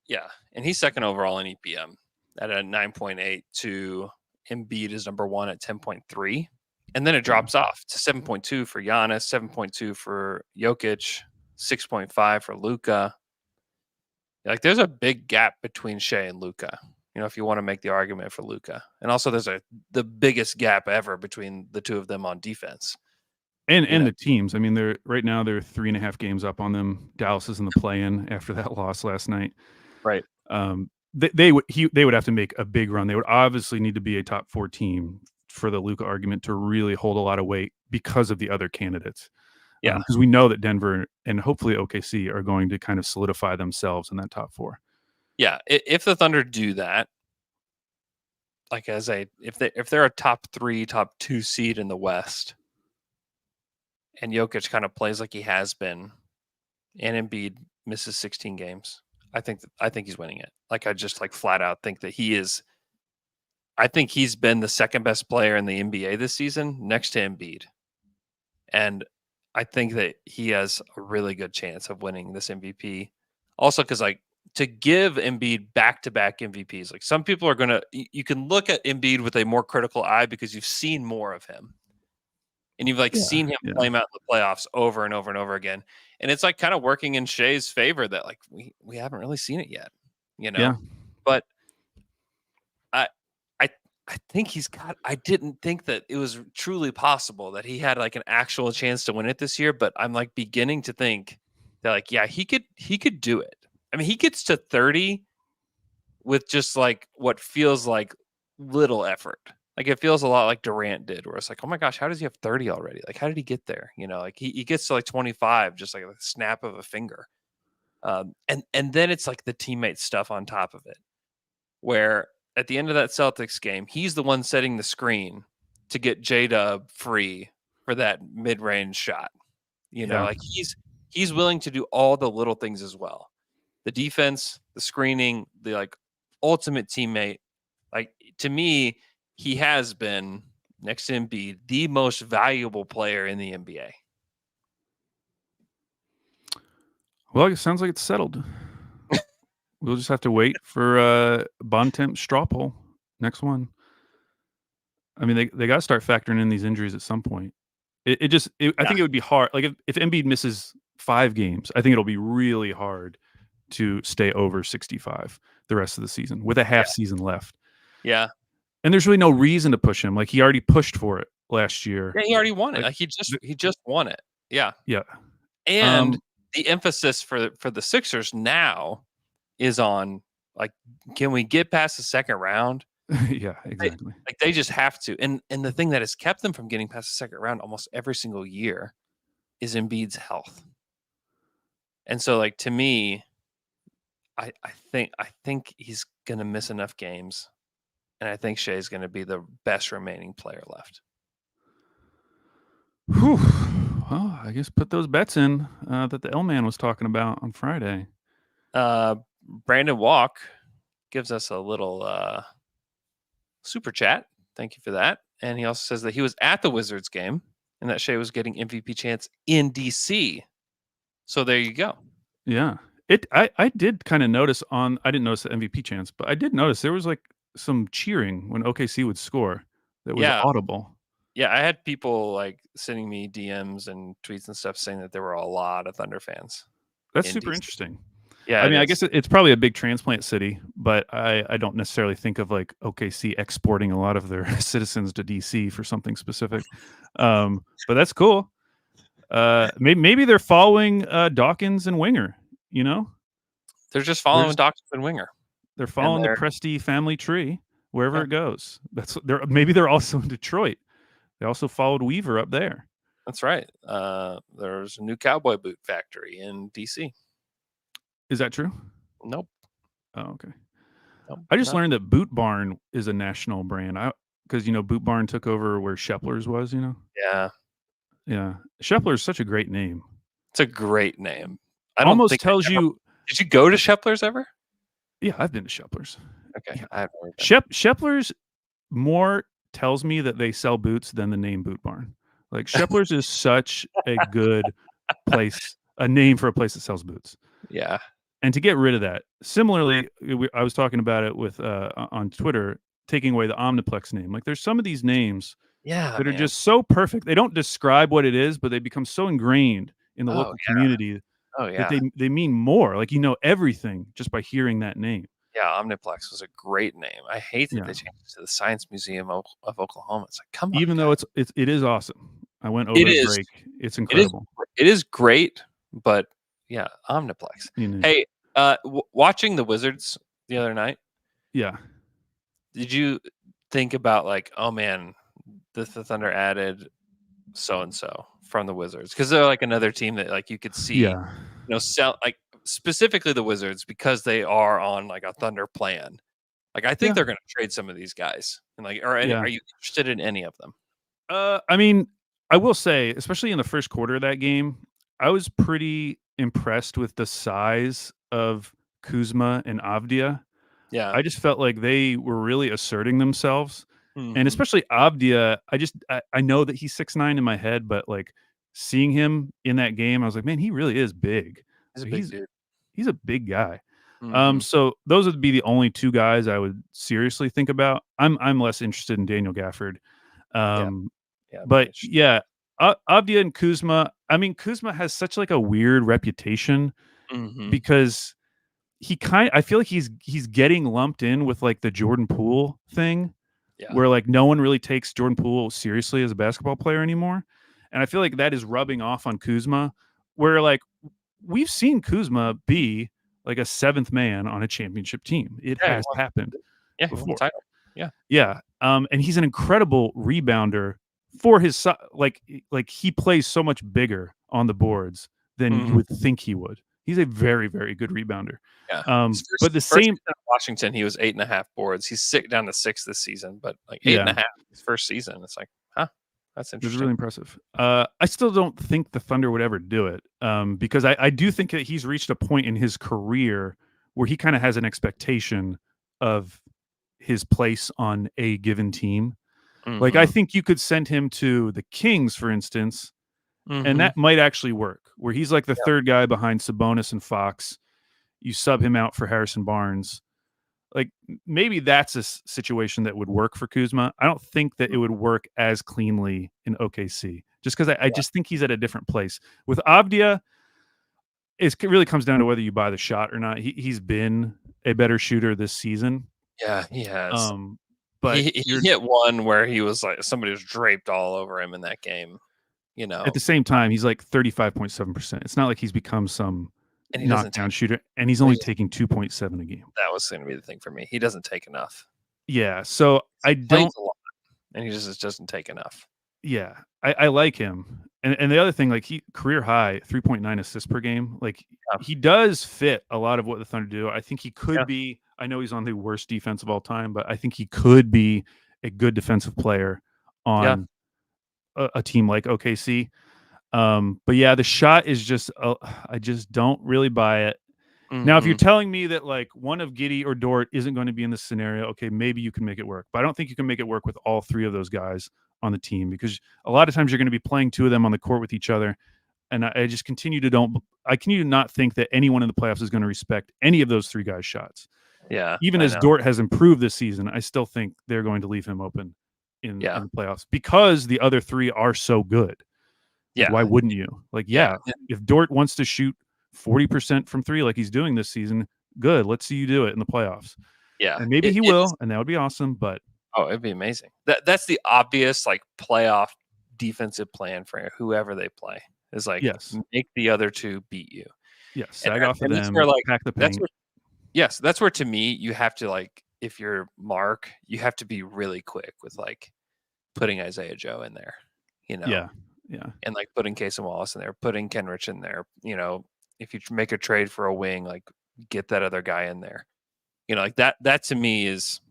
yeah. And he's second overall in EPM at a 9.8 to Embiid is number 1 at 10.3. And then it drops off to 7.2 for Giannis, 7.2 for Jokic, 6.5 for Luka. Like there's a big gap between Shea and Luka. If you want to make the argument for Luka. And also there's the biggest gap ever between the two of them on defense. And the teams. I mean, they're 3.5 games up on them. Dallas is in the play-in after that loss last night. Right. They would have to make a big run. They would obviously need to be a top 4 team for the Luka argument to really hold a lot of weight because of the other candidates. Yeah. Because we know that Denver and hopefully OKC are going to kind of solidify themselves in that top 4. Yeah. If the Thunder do that, like if they're a top 3, top 2 seed in the West, and Jokic kind of plays like he has been, and Embiid misses 16 games, I think he's winning it. Like I just like flat out think that he is. I think he's been the second best player in the NBA this season, next to Embiid, and I think that he has a really good chance of winning this MVP. Also, because like to give Embiid back-to-back MVPs, like some people are gonna, you can look at Embiid with a more critical eye because you've seen more of him. And you've like seen him play him out in the playoffs over and over and over again. And it's like kind of working in Shea's favor that like we haven't really seen it yet, Yeah. But I I I think I didn't think that it was truly possible that he had like an actual chance to win it this year, but I'm like beginning to think that like yeah, he could do it. I mean, he gets to 30 with just like what feels like little effort. Like it feels a lot like Durant did, where it's like, oh my gosh, how does he have 30 already? Like, how did he get there? Like he gets to like 25, just like a snap of a finger. And then it's like the teammate stuff on top of it, where at the end of that Celtics game, he's the one setting the screen to get J-Dub free for that mid-range shot. Like he's willing to do all the little things as well. The defense, the screening, the like ultimate teammate. Like to me, he has been next to Embiid the most valuable player in the NBA. Well, it sounds like it's settled. We'll just have to wait for Bontemp straw poll. Next one. I mean, they got to start factoring in these injuries at some point. I think it would be hard. Like if Embiid misses 5 games, I think it'll be really hard to stay over 65 the rest of the season with a half season left. Yeah. And there's really no reason to push him. Like he already pushed for it last year. Yeah, he already won it. Like he just won it. Yeah. Yeah. And the emphasis for the Sixers now is on like, can we get past the second round? Yeah, exactly. They just have to. And the thing that has kept them from getting past the second round almost every single year is Embiid's health. And so like to me, I think he's gonna miss enough games. And I think Shea's gonna be the best remaining player left. Whew. Well, I guess put those bets in that the L Man was talking about on Friday. Brandon Walk gives us a little super chat. Thank you for that. And he also says that he was at the Wizards game and that Shea was getting MVP chance in DC. So there you go. Yeah. I did kind of notice I didn't notice the MVP chance, but I did notice there was like some cheering when OKC would score that was Yeah. audible. Yeah, I had people like sending me DMs and tweets and stuff saying that there were a lot of Thunder fans That's in super DC. interesting. Yeah, I it mean, I is. guess it's probably a big transplant city, but I don't necessarily think of like OKC exporting a lot of their citizens to DC for something specific. But that's cool. Maybe they're following Dawkins and Winger. You know, They're just they're following just Dawkins and Winger, they're and following the they're Presti family tree wherever yeah, it goes. Maybe they're also in Detroit. They also followed Weaver up there. that's right. There's a new cowboy boot factory in DC. Is that true? Nope, Oh, okay. nope, I just not learned that Boot Barn is a national brand. Because Boot Barn took over where Shepler's was. yeah. Yeah, Shepler is such a great name. It's a great name. I don't Almost think I tells ever. you. Did you go to Shepler's ever? Yeah, I've been to Shepler's. Okay, Yeah, I've never been. Shepler's more tells me that they sell boots than the name Boot Barn. Like Shepler's is such a good place, a name for a place that sells boots. Yeah, And to get rid of that, similarly, I was talking about it with on Twitter, taking away the Omniplex name. Like there's some of these names yeah, that are man. just so perfect. They don't describe what it is, but they become so ingrained in the Oh local yeah, community oh that yeah, they mean more. Like everything just by hearing that name. yeah. Omniplex was a great name. I hate that Yeah. they changed it to the Science Museum of Oklahoma. It's like, come on, Even though guys. it is awesome. I went over It to is. break. It's It is. incredible. It is great, but yeah, Omniplex. You Hey, watching the Wizards the other night, Yeah. did you think about like, oh man, the Thunder added so and so from the Wizards because they're like another team that like you could see, Yeah. sell like specifically the Wizards because they are on like a Thunder plan. Like I think Yeah. they're going to trade some of these guys, and like, are Yeah. you interested in any of them? I mean, I will say, especially in the first quarter of that game, I was pretty impressed with the size of Kuzma and Avdia. Yeah. I just felt like they were really asserting themselves. And Hmm. especially Avdia, I know that he's 6'9" in my head, but like seeing him in that game, I was like, man, he really is big. He's a Like, big dude. he's a big guy. Hmm. So those would be the only two guys I would seriously think about. I'm less interested in Daniel Gafford. Yeah. Um, Yeah. I'm not but interested. yeah, Avdia and Kuzma. I mean, Kuzma has such like a weird reputation Hmm. because I feel like he's getting lumped in with like the Jordan Poole thing, Yeah. where like no one really takes Jordan Poole seriously as a basketball player anymore. And I feel like that is rubbing off on Kuzma, where like we've seen Kuzma be like a seventh man on a championship team. It Yeah. has happened He won the before. title. Yeah. Yeah. And he's an incredible rebounder for his like he plays so much bigger on the boards than you Hmm. would think he would. He's a very, very good rebounder. Yeah. His But the first same, season in Washington, he was 8.5 boards. He's down to 6 this season, but like eight and yeah, a half his first season. It's like, huh, that's it was interesting. really impressive. I still don't think the Thunder would ever do it because I do think that he's reached a point in his career where he kind of has an expectation of his place on a given team. Like I Hmm. think you could send him to the Kings, for instance, and Hmm. that might actually work. Where he's like the third guy behind Sabonis and Fox. You sub him out for Harrison Barnes. Like maybe that's a situation that would work for Kuzma. I don't think that it would work as cleanly in OKC, just because I Yeah. just think he's at a different place. With Avdia, it really comes down to whether you buy the shot or not. He's been a better shooter this season. Yeah, he has. Um, but He hit one where he was like somebody was draped all over him in that game. You at know, the same time, he's like 35.7%. It's not like he's become some and he doesn't knockdown take. shooter, and he's Well, only taking 2.7 a game. that was going to be the thing for me. He doesn't take enough. Yeah, so I He plays don't. a lot, and he just doesn't take enough. Yeah, I like him, and the other thing, like he career high 3.9 assists per game. Like Yeah, he does fit a lot of what the Thunder do. I think he could yeah, be. I know he's on the worst defense of all time, but I think he could be a good defensive player yeah. on a team like OKC. But yeah, the shot is just I just don't really buy it. Now, if you're Hmm. telling me that like one of Giddy or Dort isn't going to be in this scenario, okay, maybe you can make it work. But I don't think you can make it work with all three of those guys on the team because a lot of times you're going to be playing two of them on the court with each other. And I just continue to not think that anyone in the playoffs is going to respect any of those three guys' shots. Yeah. Even I as know. Dort has improved this season, I still think they're going to leave him open in Yeah. the playoffs because the other three are so good. Like, Yeah. why wouldn't you? Like, Yeah. if Dort wants to shoot 40% from three like he's doing this season, good. Let's see you do it in the playoffs. Yeah. And maybe he will, and that would be awesome. But it'd be amazing. That's the obvious like playoff defensive plan for whoever they play is like yes, make the other two beat you. sag off of And that's them, where like pack the paint. that's where to me you have to like if you're Mark, you have to be really quick with like putting Isaiah Joe in there, you know. Yeah. And like putting Casey Wallace in there, putting Kenrich in there, you know, if you make a trade for a wing, like get that other guy in there. You know, like that to me is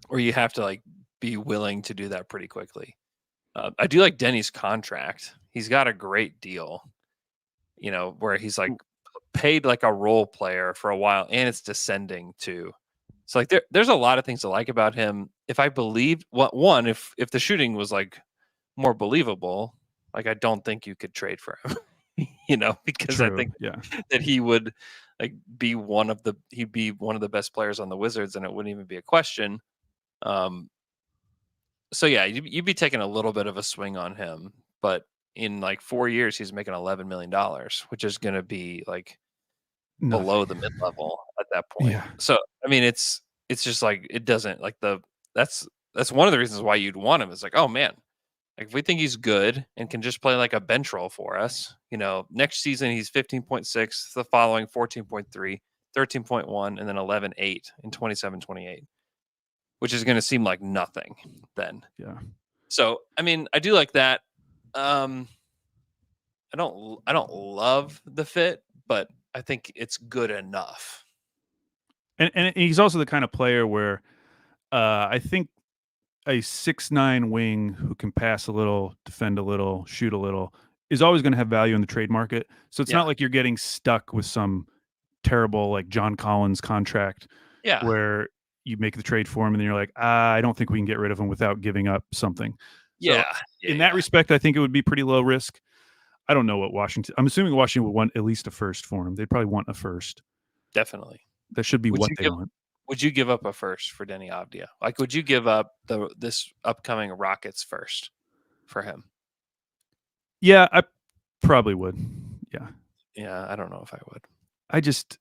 where you have to like be willing to do that pretty quickly. I do like Denny's contract. He's got a great deal, you know, where he's like paid like a role player for a while and it's descending too. So like there's a lot of things to like about him. If I believed one, if the shooting was like more believable, like I don't think you could trade for him, you know, because True. I think Yeah. that he would like he'd be one of the best players on the Wizards and it wouldn't even be a question. So yeah, you'd be taking a little bit of a swing on him, but in like 4 years, he's making $11 million, which is going to be like below the mid level at that point. Yeah. So I mean, it's just like it doesn't like that's one of the reasons why you'd want him. Is like, oh man, like if we think he's good and can just play like a bench role for us, you know, next season he's 15.6, the following 14.3, 13.1, and then 11.8 in 27-28. Which is going to seem like nothing then. Yeah. So, I mean, I do like that. I don't love the fit, but I think it's good enough. And he's also the kind of player where I think a 6'9" wing who can pass a little, defend a little, shoot a little is always going to have value in the trade market. So it's not like you're getting stuck with some terrible like John Collins contract where you make the trade for him and then you're like, I don't think we can get rid of him without giving up something. So in that respect, I think it would be pretty low risk. I don't know what I'm assuming Washington would want at least a first for him. They'd probably want a first. Definitely. That should be what they want. Would you give up a first for Denny Avdia? Like, would you give up this upcoming Rockets first for him? Yeah, I probably would. Yeah. Yeah, I don't know if I would. I just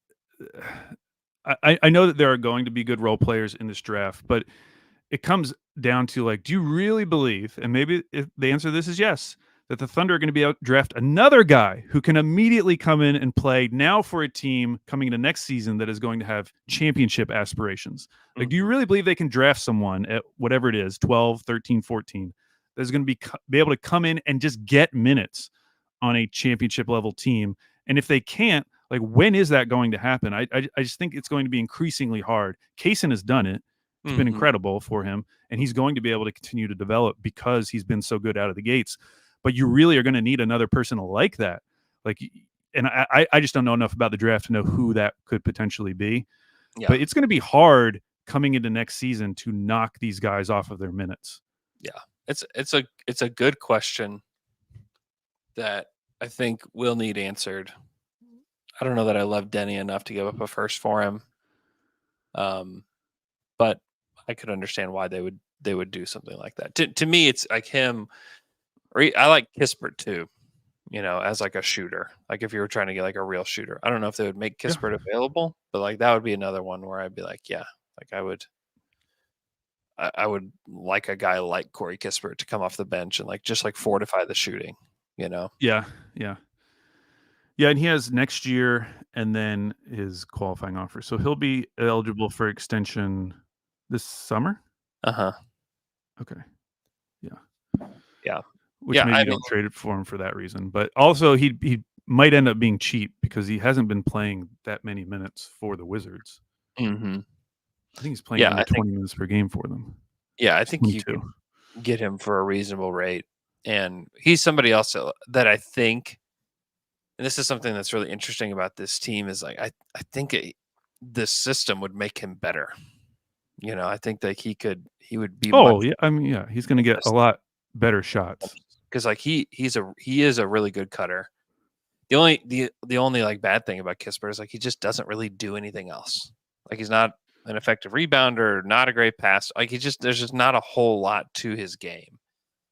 I know that there are going to be good role players in this draft, but it comes down to like, do you really believe, and maybe if the answer to this is yes, that the Thunder are going to be able to draft another guy who can immediately come in and play now for a team coming into next season that is going to have championship aspirations? Like, do you really believe they can draft someone at whatever it is, 12, 13, 14, that is going to be able to come in and just get minutes on a championship level team? And if they can't, like, when is that going to happen? I just think it's going to be increasingly hard. Kaysen has done it. It's been incredible for him, and he's going to be able to continue to develop because he's been so good out of the gates. But you really are going to need another person like that. Like, and I just don't know enough about the draft to know who that could potentially be. Yeah. But it's going to be hard coming into next season to knock these guys off of their minutes. Yeah, it's a good question that I think will need answered. I don't know that I love Denny enough to give up a first for him. But I could understand why they would do something like that. To me, it's like him. Or I like Kispert too, you know, as like a shooter. Like if you were trying to get like a real shooter, I don't know if they would make Kispert available, but like that would be another one where I'd be like, yeah, like I would like a guy like Corey Kispert to come off the bench and like just like fortify the shooting, you know? Yeah, yeah. Yeah, and he has next year and then his qualifying offer. So he'll be eligible for extension this summer? Uh-huh. Okay. Yeah. Yeah. Which maybe you don't trade it for him for that reason. But also he might end up being cheap because he hasn't been playing that many minutes for the Wizards. Mm-hmm. I think he's playing under 20 minutes per game for them. Yeah, I think you could get him for a reasonable rate. And he's somebody else that I think, and this is something that's really interesting about this team, is like I think this system would make him better. You know, I think that he would be. Oh yeah, I mean yeah, he's going to get a lot better shots because like he is a really good cutter. The only like bad thing about Kisper is like he just doesn't really do anything else. Like he's not an effective rebounder, not a great pass. Like there's just not a whole lot to his game,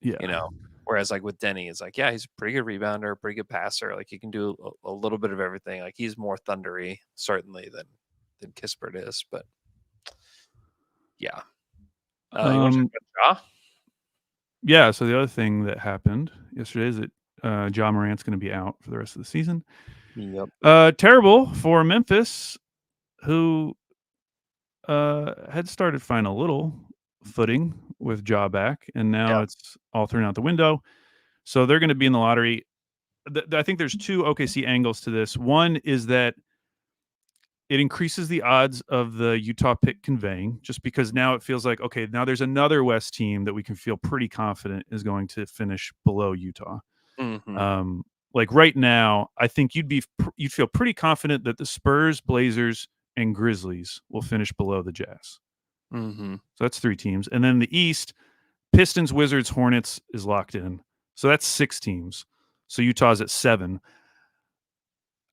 Yeah. you know. Whereas like with Denny, it's like, yeah, he's a pretty good rebounder, pretty good passer. Like he can do a little bit of everything. Like he's more thundery certainly than Kispert is, but yeah. You want to talk about Ja? Yeah. So the other thing that happened yesterday is that Ja Morant's going to be out for the rest of the season. Yep. Terrible for Memphis, who had started finding a little footing with Ja back, and now Yeah. it's all thrown out the window. So they're going to be in the lottery. I think there's two OKC angles to this. One is that it increases the odds of the Utah pick conveying, just because now it feels like, okay, now there's another West team that we can feel pretty confident is going to finish below Utah. Mm-hmm. Like right now, I think you'd feel pretty confident that the Spurs, Blazers, and Grizzlies will finish below the Jazz. Mm-hmm. So that's 3 teams. And then the East, Pistons, Wizards, Hornets is locked in. So that's 6 teams. So Utah's at 7.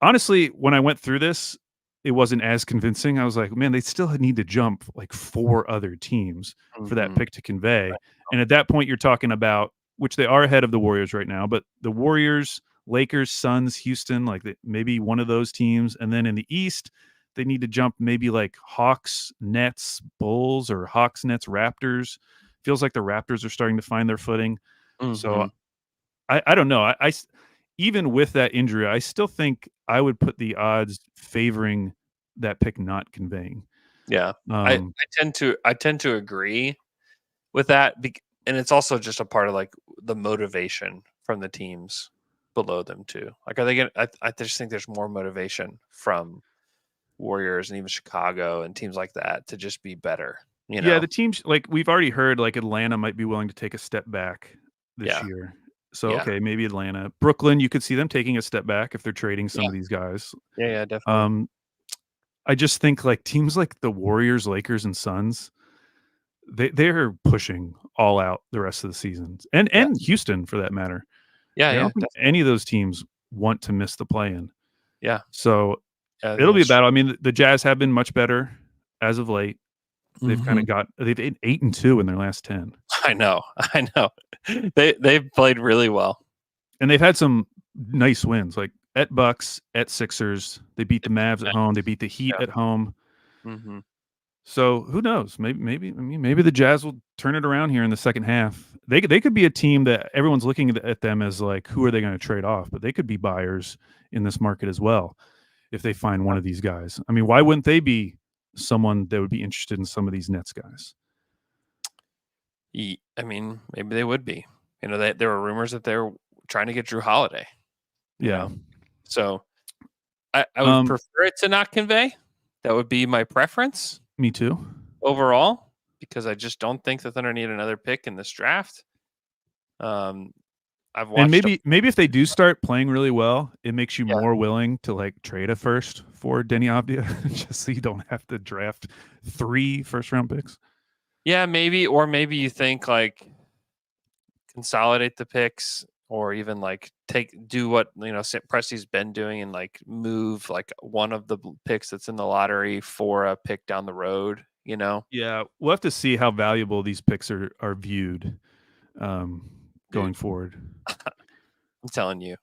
Honestly, when I went through this, it wasn't as convincing. I was like, man, they still need to jump like 4 other teams for that pick to convey. And at that point, you're talking about, which they are ahead of the Warriors right now, but the Warriors, Lakers, Suns, Houston, like maybe one of those teams. And then in the East, they need to jump maybe like Hawks, Nets, Bulls, or Hawks, Nets, Raptors. Feels like the Raptors are starting to find their footing. Mm-hmm. So I don't know. I even with that injury, I still think I would put the odds favoring that pick not conveying. Yeah, I tend to agree with that, and it's also just a part of like the motivation from the teams below them too. Like, are they going? I just think there's more motivation from Warriors and even Chicago and teams like that to just be better. Yeah, the teams, like we've already heard, like Atlanta might be willing to take a step back this year. So okay, maybe Atlanta, Brooklyn, you could see them taking a step back if they're trading some of these guys. Yeah, definitely. I just think like teams like the Warriors, Lakers, and Suns, they're pushing all out the rest of the season, and Houston for that matter. I don't think any of those teams want to miss the play-in. Yeah. So it'll be a battle. I mean, the Jazz have been much better as of late. They've kind of they've 8-2 in their last 10. I know. They've played really well, and they've had some nice wins, like at Bucks, at Sixers. They beat the Mavs at home. They beat the Heat at home. Mm-hmm. So who knows? Maybe the Jazz will turn it around here in the second half. They could be a team that everyone's looking at them as like, who are they going to trade off? But they could be buyers in this market as well if they find one of these guys. I mean, why wouldn't they be someone that would be interested in some of these Nets guys? I mean, maybe they would be. There were rumors that they're trying to get Drew Holiday. Yeah. So I would prefer it to not convey. That would be my preference. Me too. Overall, because I just don't think the Thunder need another pick in this draft. I've watched, and maybe if they do start playing really well, it makes you more willing to like trade a first for Denny Avdia, just so you don't have to draft 3 first-round picks. Yeah, maybe, or maybe you think like consolidate the picks, or even like do what Presti's been doing and like move like one of the picks that's in the lottery for a pick down the road. Yeah, we'll have to see how valuable these picks are viewed going forward. I'm telling you,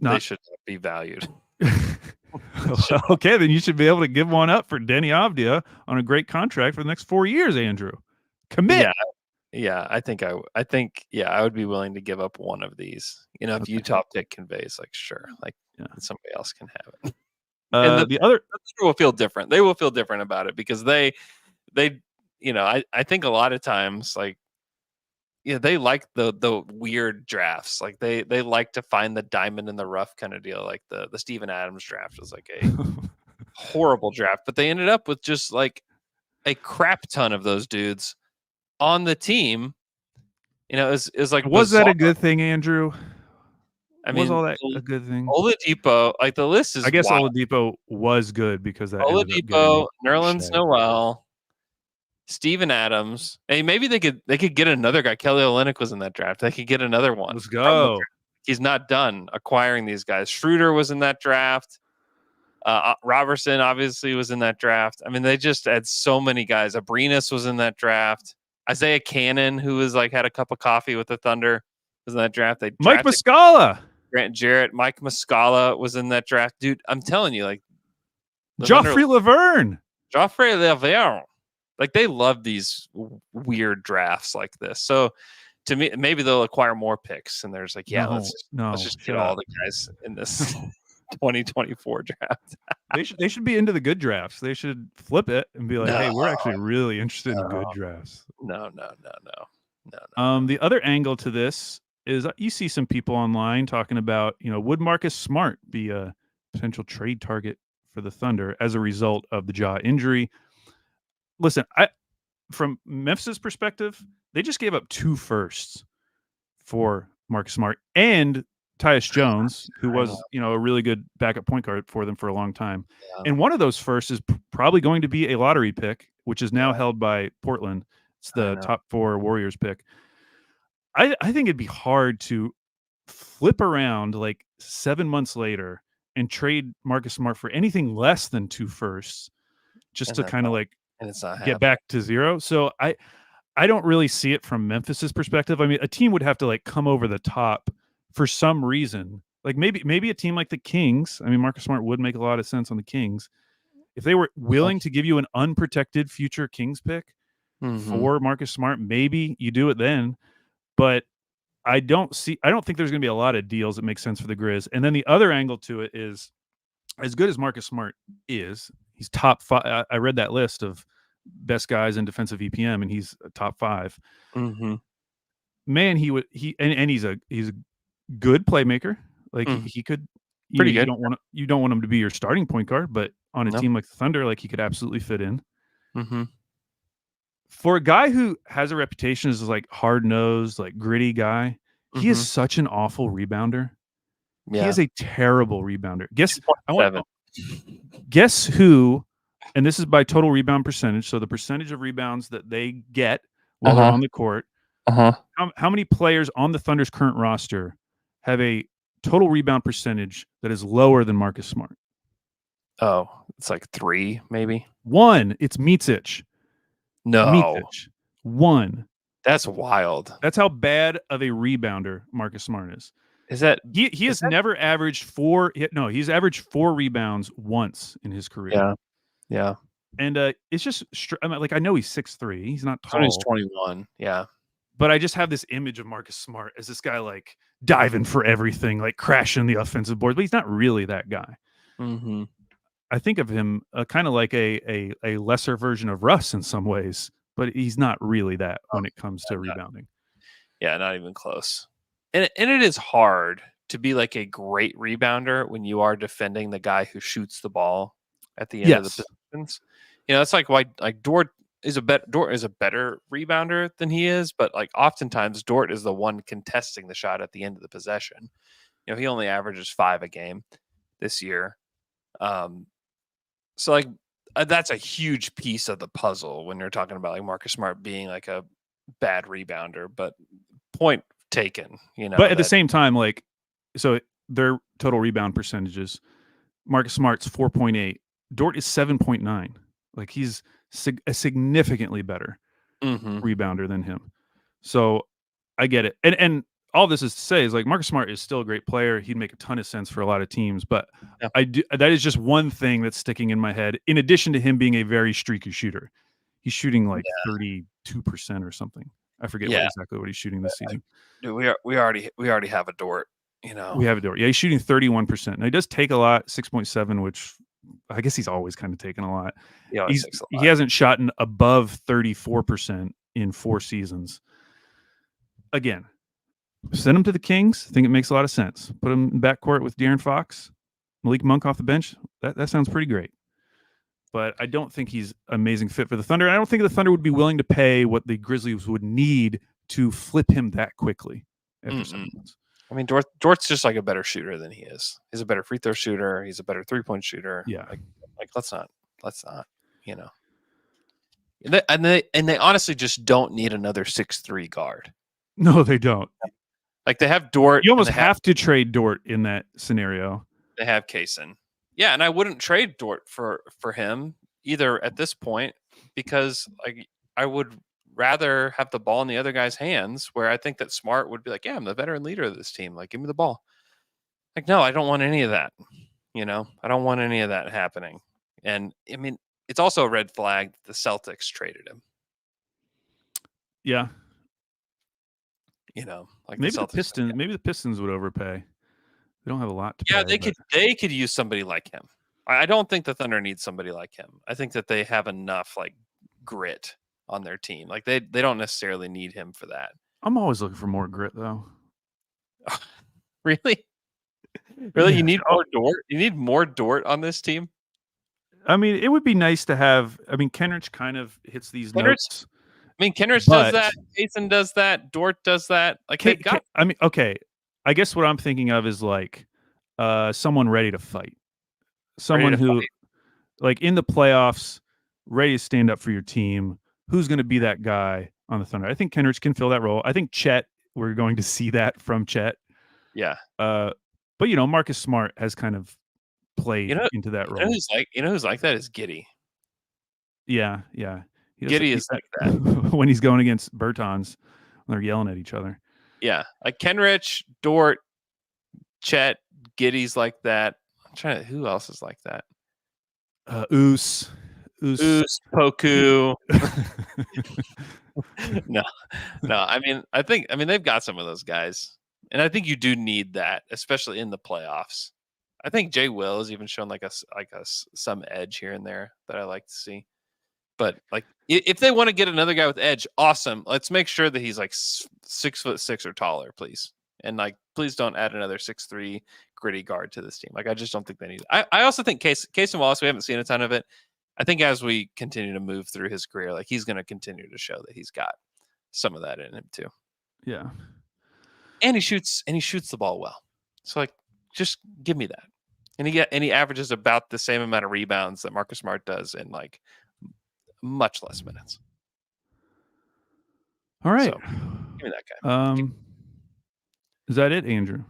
they should not be valued. Okay, then you should be able to give one up for Denny Avdia on a great contract for the next 4 years, Andrew. Commit. Yeah, I think I would be willing to give up one of these. If Utah pick conveys, like sure, like somebody else can have it. And the other will feel different. They will feel different about it because they I think a lot of times like they like the weird drafts. Like they like to find the diamond in the rough kind of deal. Like the Steven Adams draft was like a horrible draft, but they ended up with just like a crap ton of those dudes on the team. Is like, was that a good thing, Andrew? I mean, was all that a good thing? Oladipo, like the list is. I guess wild. Oladipo was good because that Oladipo, Nerlens Noel, Steven Adams. Hey, maybe they could get another guy. Kelly Olynyk was in that draft. They could get another one. Let's go. he's not done acquiring these guys. Schroeder was in that draft. Robertson obviously was in that draft. I mean, they just had so many guys. Abrinas was in that draft. Isaiah Cannon, who was like had a cup of coffee with the Thunder, was in that draft. They Mike drafted Muscala, Grant Jarrett. Mike Muscala was in that draft. Dude, I'm telling you, like Joffrey Laverne. Joffrey Laverne. Like they love these weird drafts like this. So to me, maybe they'll acquire more picks. And there's like, let's just get all the guys in this 2024 draft. They should be into the good drafts. They should flip it and be like, hey, we're actually really interested in good drafts. No. The other angle to this is you see some people online talking about, would Marcus Smart be a potential trade target for the Thunder as a result of the jaw injury? Listen, from Memphis' perspective, they just gave up 2 firsts for Marcus Smart and Tyus Jones, who was, a really good backup point guard for them for a long time. Yeah. And one of those firsts is probably going to be a lottery pick, which is now held by Portland. It's the top 4 Warriors pick. I think it'd be hard to flip around like 7 months later and trade Marcus Smart for anything less than 2 firsts just to kind of like get back to zero. So I don't really see it from Memphis's perspective. I mean, a team would have to like come over the top for some reason. Like maybe a team like the Kings. I mean, Marcus Smart would make a lot of sense on the Kings. If they were willing to give you an unprotected future Kings pick for Marcus Smart, maybe you do it then. But I don't think there's going to be a lot of deals that make sense for the Grizz. And then the other angle to it is, as good as Marcus Smart is, he's top 5. I read that list of best guys in defensive EPM, and he's a top 5. Man, he's a good playmaker. Like he could, pretty good. You don't want him to be your starting point guard, but on a team like the Thunder, like he could absolutely fit in. For a guy who has a reputation as like hard-nosed, like gritty guy, he is such an awful rebounder. Yeah. He is a terrible rebounder. Guess who, and this is by total rebound percentage, so the percentage of rebounds that they get while they're on the court. How many players on the Thunder's current roster have a total rebound percentage that is lower than Marcus Smart? Oh, it's like 3, maybe. 1. It's Micic. No. Micic. 1. That's wild. That's how bad of a rebounder Marcus Smart is. Is that he has never averaged 4? No, he's averaged 4 rebounds once in his career. Yeah. And it's just I know he's 6'3". He's not tall. He's 21. Yeah. But I just have this image of Marcus Smart as this guy like diving for everything, like crashing the offensive boards. But he's not really that guy. I think of him kind of like a lesser version of Russ in some ways, but he's not really that when it comes to rebounding. Yeah, not even close. And it is hard to be like a great rebounder when you are defending the guy who shoots the ball at the end of the possessions. That's like why like Dort is a better rebounder than he is, but like oftentimes Dort is the one contesting the shot at the end of the possession. He only averages 5 a game this year. So like that's a huge piece of the puzzle when you're talking about like Marcus Smart being like a bad rebounder, but point taken, But at the same time, like, so their total rebound percentages, Marcus Smart's 4.8, Dort is 7.9. Like he's a significantly better rebounder than him. So I get it. And all this is to say is like Marcus Smart is still a great player. He'd make a ton of sense for a lot of teams, but that is just one thing that's sticking in my head. In addition to him being a very streaky shooter, he's shooting like 32% or something. I forget exactly what he's shooting this season. Dude, we already have a Dort. We have a Dort. Yeah, he's shooting 31%. Now he does take a lot, 6.7, which I guess he's always kind of taken a lot. He hasn't shot above 34% in 4 seasons. Again, send him to the Kings. I think it makes a lot of sense. Put him in backcourt with De'Aaron Fox, Malik Monk off the bench. That sounds pretty great. But I don't think he's an amazing fit for the Thunder. I don't think the Thunder would be willing to pay what the Grizzlies would need to flip him that quickly after 7 months. I mean, Dort's just like a better shooter than he is. He's a better free throw shooter. He's a better 3-point shooter. Yeah. Like let's not. And they honestly just don't need another 6'3" guard. No, they don't. Like they have Dort. You almost and have to trade Dort in that scenario. they have Kaysen. Yeah, and I wouldn't trade Dort for him either at this point because like I would rather have the ball in the other guy's hands where I think that Smart would be like, yeah, I'm the veteran leader of this team. Like, give me the ball. Like, no, I don't want any of that. I don't want any of that happening. And I mean, it's also a red flag that the Celtics traded him. Yeah. Like Maybe the Celtics. Maybe the Pistons would overpay. They don't have a lot to Yeah, pay. they could use somebody like him. I don't think the Thunder needs somebody like him. I think that they have enough like grit on their team. Like they don't necessarily need him for that. I'm always looking for more grit though. Really? Really? Yeah. You need more Dort? You need more Dort on this team? I mean, it would be nice to have. I mean, Kenrich kind of hits these notes. I mean, Kenrich does that. Jason does that. Dort does that. Like they've got. I mean, okay. I guess what I'm thinking of is like someone ready to fight. Someone who, like in the playoffs, ready to stand up for your team. Who's going to be that guy on the Thunder? I think Kenrich can fill that role. I think Chet. We're going to see that from Chet. Yeah. But Marcus Smart has kind of played into that role. Who's like that is Giddey. Yeah. Giddey is like that when he's going against Bertans. They're yelling at each other. Yeah, like Kenrich, Dort, Chet, Giddey's like that. I'm trying to. Who else is like that? Oos, Poku. No. I mean, they've got some of those guys, and I think you do need that, especially in the playoffs. I think Jay Will has even shown some edge here and there that I like to see. But like, if they want to get another guy with edge, awesome. Let's make sure that he's like 6'6" or taller, please. And like, please don't add another 6'3" gritty guard to this team. Like, I just don't think they need it. I also think Case and Wallace, we haven't seen a ton of it. I think as we continue to move through his career, like he's going to continue to show that he's got some of that in him too. Yeah. And he shoots the ball well. So like, just give me that. And he averages about the same amount of rebounds that Marcus Smart does in like much less minutes. All right. So, give me that guy. Is that it, Andrew?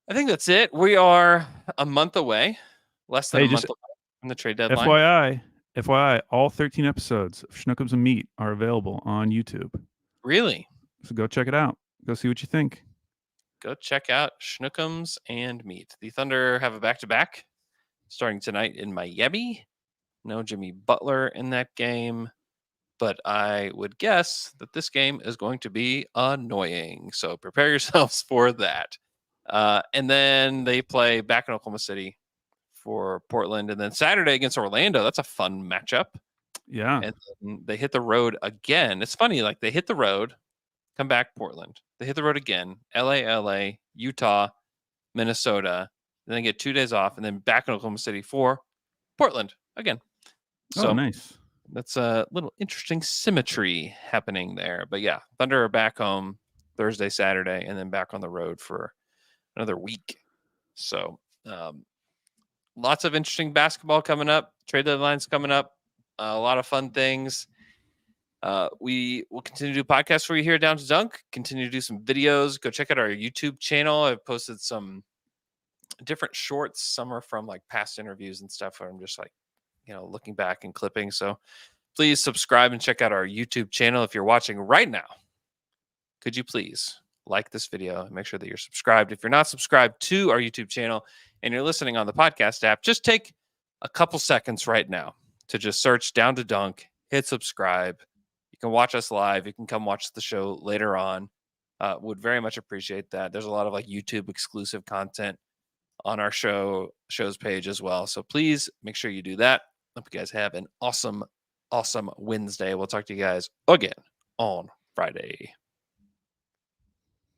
I think that's it. We are a month away, less than a month away from the trade deadline. FYI, all 13 episodes of Schnookums and Meat are available on YouTube. Really? So go check it out. Go see what you think. Go check out Schnookums and Meat. The Thunder have a back-to-back starting tonight in Miami. No Jimmy Butler in that game, but I would guess that this game is going to be annoying. So prepare yourselves for that. And then they play back in Oklahoma City for Portland. And then Saturday against Orlando. That's a fun matchup. Yeah. And then they hit the road again. It's funny, like they hit the road, come back Portland. They hit the road again. LA, Utah, Minnesota. Then they get 2 days off and then back in Oklahoma City for Portland again. So nice. That's a little interesting symmetry happening there. But yeah, Thunder are back home Thursday, Saturday, and then back on the road for another week. So lots of interesting basketball coming up. Trade deadlines coming up. A lot of fun things. We will continue to do podcasts for you here Down to Dunk. Continue to do some videos. Go check out our YouTube channel. I've posted some different shorts. Some are from like past interviews and stuff where I'm just like, looking back and clipping. So please subscribe and check out our YouTube channel. If you're watching right now, could you please like this video and make sure that you're subscribed? If you're not subscribed to our YouTube channel and you're listening on the podcast app, just take a couple seconds right now to just search Down to Dunk, hit subscribe. You can watch us live. You can come watch the show later on. Would very much appreciate that. There's a lot of like YouTube exclusive content on our show's page as well. So please make sure you do that. Hope you guys have an awesome Wednesday. We'll talk to you guys again on Friday.